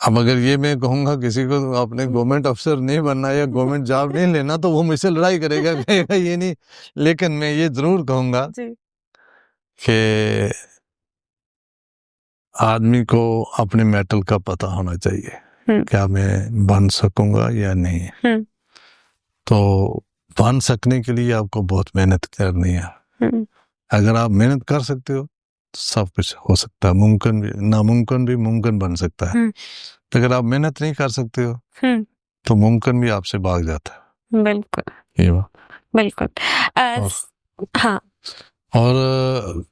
अब अगर ये मैं कहूंगा किसी को आपने गवर्नमेंट अफसर नहीं बनना या गवर्नमेंट जॉब नहीं लेना, तो वो मुझसे लड़ाई करेगा, कहेगा ये नहीं। लेकिन मैं ये जरूर कहूंगा कि आदमी को अपने मेटल का पता होना चाहिए, क्या मैं बन सकूंगा या नहीं। तो बन सकने के लिए आपको बहुत मेहनत करनी है। अगर आप मेहनत कर सकते हो तो सब कुछ हो सकता है, मुमकिन भी, नामुमकिन भी मुमकिन बन सकता है। अगर आप मेहनत नहीं कर सकते हो तो मुमकिन भी आपसे भाग जाता है। बिल्कुल ये बात बिल्कुल। हाँ, और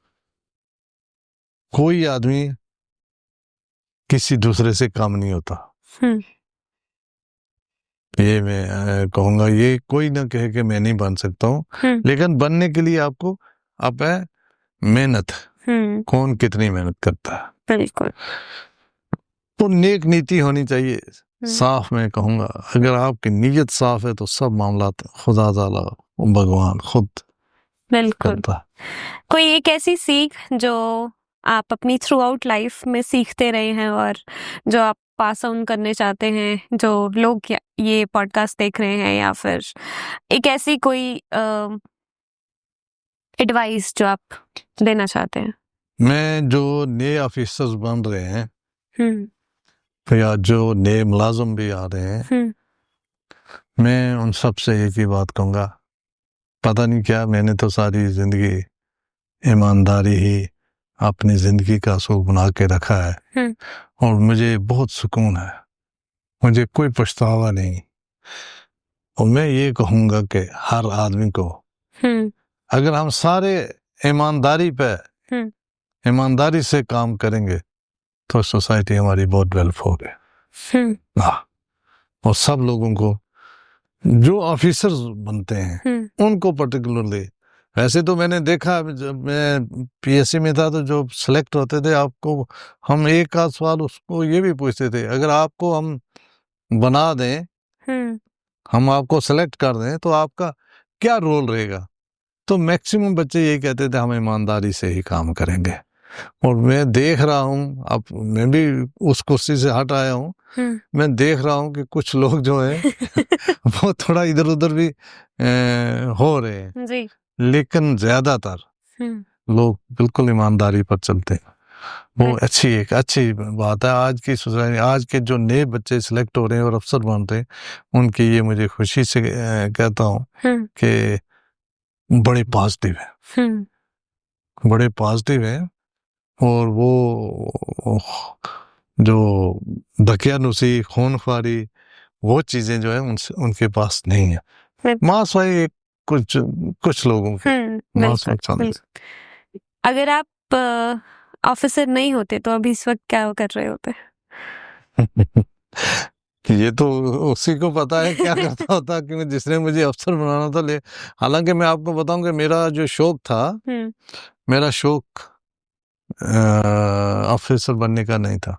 कोई आदमी किसी दूसरे से कम नहीं होता। ये मैं कहूंगा, ये कोई ना कहे कि मैं नहीं बन सकता हूँ, लेकिन बनने के लिए आपको अब है मेहनत। कौन कितनी मेहनत करता है। बिल्कुल। तो नेक नीति होनी चाहिए, साफ। मैं कहूंगा अगर आपकी नीयत साफ है तो सब मामला खुदा ताला भगवान खुद बिल्कुल। कोई एक ऐसी सीख जो आप अपनी थ्रू आउट लाइफ में सीखते रहे हैं और जो आप पास ऑन करने चाहते हैं, जो लोग ये पॉडकास्ट देख रहे हैं, या फिर एक ऐसी कोई एडवाइस जो आप देना चाहते हैं? मैं जो नए ऑफिसर्स बन रहे हैं या जो नए मुलाजिम भी आ रहे हैं, मैं उन सब से एक ही बात कहूँगा, पता नहीं क्या, मैंने तो सारी जिंदगी ईमानदारी ही अपनी जिंदगी का असूल बना के रखा है, और मुझे बहुत सुकून है, मुझे कोई पछतावा नहीं। और मैं ये कहूँगा कि हर आदमी को अगर हम सारे ईमानदारी पे ईमानदारी से काम करेंगे तो सोसाइटी हमारी बहुत डेवलप होगी। और सब लोगों को, जो ऑफिसर्स बनते हैं उनको पर्टिकुलरली, वैसे तो मैंने देखा जब मैं पीएससी में था तो जो सिलेक्ट होते थे, आपको हम एक आध सवाल उसको ये भी पूछते थे, अगर आपको हम बना दें, हम आपको सेलेक्ट कर दें तो आपका क्या रोल रहेगा। तो मैक्सिमम बच्चे यही कहते थे हम ईमानदारी से ही काम करेंगे। और मैं देख रहा हूँ, अब मैं भी उस कुर्सी से हट आया हूँ, मैं देख रहा हूँ कि कुछ लोग जो है वो थोड़ा इधर उधर भी हो रहे हैं जी। लेकिन ज्यादातर लोग बिल्कुल ईमानदारी पर चलते हैं। वो एक अच्छी बात है। आज की सोसाइटी, आज के जो नए बच्चे सिलेक्ट हो रहे हैं और अफसर बन रहे हैं, उनकी ये मुझे खुशी से कहता हूँ कि बड़े पॉजिटिव है, बड़े पॉजिटिव है। और वो जो दकियानुसी, खूनख्वारी, वो चीजें जो है उनके पास नहीं है। मास भाई कुछ लोगों के मास चलते। अगर आप ऑफिसर नहीं होते तो अभी इस वक्त क्या कर रहे होते? ये तो उसी को पता है क्या करता होता, कि जिसने मुझे अफसर बनाना था। हालांकि मैं आपको बताऊं कि मेरा जो शौक था, मेरा शौक ऑफिसर बनने का नहीं था।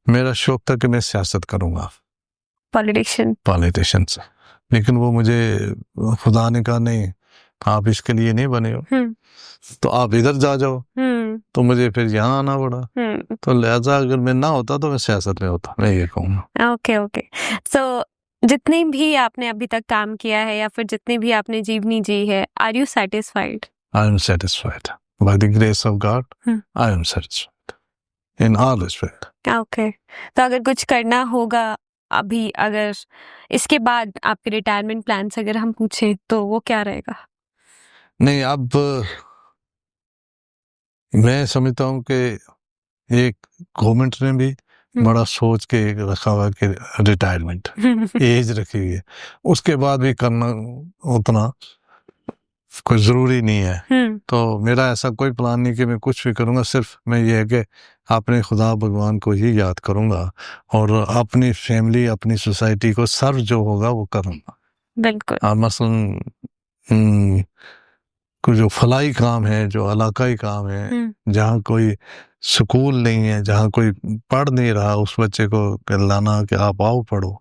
मेरा शौक था कि मैं सियासत करूंगा, पॉलिटिशियन से। लेकिन वो मुझे खुदा ने कहा नहीं, आप इसके लिए नहीं बने हो, तो आप इधर जा जाओ। तो मुझे फिर यहाँ आना पड़ा। तो लिहाजा अगर मैं ना होता तो मैं सियासत में होता, मैं ये कहूँगा। ओके। सो जितने भी आपने अभी तक काम किया है या फिर जितनी भी आपने जीवनी जी है, are you satisfied? I am satisfied by the grace of God. I am satisfied in all respect. Okay. तो अगर कुछ करना होगा अभी, अगर इसके बाद आपके रिटायरमेंट प्लान्स अगर हम पूछें, तो वो क्या रहेगा? नहीं, अब मैं समझता हूँ कि एक गवर्नमेंट ने भी बड़ा सोच के रखा हुआ कि रिटायरमेंट एज रखी हुई है, उसके बाद भी करना उतना कोई ज़रूरी नहीं है। तो मेरा ऐसा कोई प्लान नहीं कि मैं कुछ भी करूँगा, सिर्फ मैं ये है कि अपने खुदा भगवान को ही याद करूँगा और अपनी फैमिली, अपनी सोसाइटी को सर्व जो होगा वो करूँगा। बिल्कुल। मसलन कुछ जो फलाई काम है, जो इलाकाई काम है, जहाँ कोई स्कूल नहीं है, जहाँ कोई पढ़ नहीं रहा, उस बच्चे को लाना कि आप आओ पढ़ो,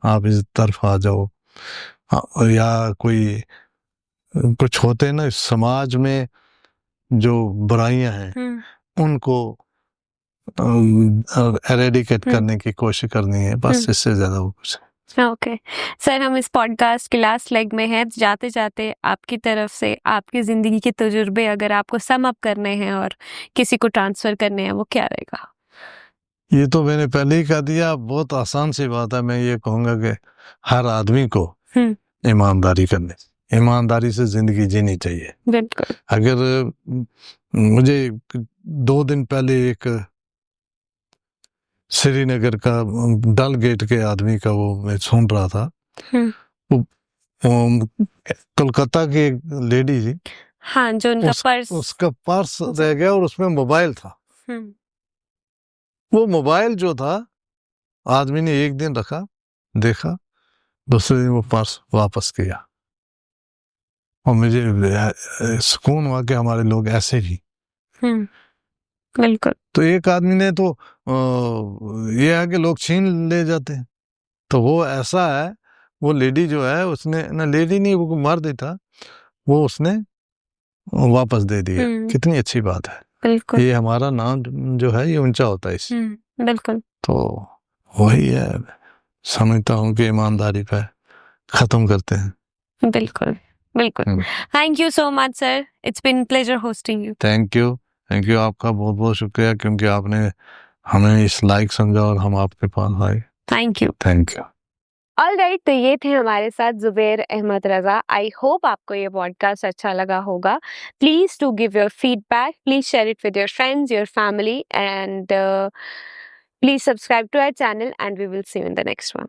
आप इस तरफ आ जाओ। या कोई कुछ होते हैं ना समाज में जो बुराइयां हैं उनको एरेडिकेट करने की कोशिश करनी है, बस इससे ज्यादा वो कुछ। ओके सर, हम इस पॉडकास्ट के लास्ट लेग में हैं। जाते जाते आपकी तरफ से आपकी जिंदगी के तजुर्बे अगर आपको सम अप करने हैं और किसी को ट्रांसफर करने हैं, वो क्या रहेगा? ये तो मैंने पहले ही कह दिया, बहुत आसान सी बात है। मैं ये कहूंगा कि हर आदमी को ईमानदारी करनी, ईमानदारी से जिंदगी जीनी चाहिए। बिल्कुल। अगर मुझे 2 दिन पहले एक श्रीनगर का डल गेट के आदमी का वो मैं सुन रहा था, कोलकाता की एक लेडी थी, हाँ, जो उनका पर्स, उसका पर्स रह गया और उसमें मोबाइल था। वो मोबाइल जो था आदमी ने एक दिन रखा, देखा, दूसरे दिन वो पर्स वापस किया। और मुझे सुकून हुआ कि हमारे लोग ऐसे ही। बिल्कुल। तो एक आदमी ने तो ये है कि लोग छीन ले जाते हैं, तो वो ऐसा है, वो लेडी जो है उसने ना, लेडी नहीं, वो मर्द ही था, वो उसने वापस दे दिया। कितनी अच्छी बात है। बिल्कुल। ये हमारा नाम जो है ये ऊंचा होता है इस। बिल्कुल। तो वही है, समझता हूँ कि ईमानदारी पे खत्म करते हैं। बिल्कुल बिल्कुल। Thank you so much sir, it's been pleasure hosting you. Thank you, thank you, आपका बहुत बहुत शुक्रिया, क्योंकि आपने हमें इस लायक समझा और हम आपके पास आए। Thank you. Thank you. Alright, तो ये थे हमारे साथ जुबैर अहमद रजा। आई होप आपको ये पॉडकास्ट अच्छा लगा होगा। Please to give your feedback, please share it with your friends, your family, and please subscribe to our channel, and we will see you in the next one.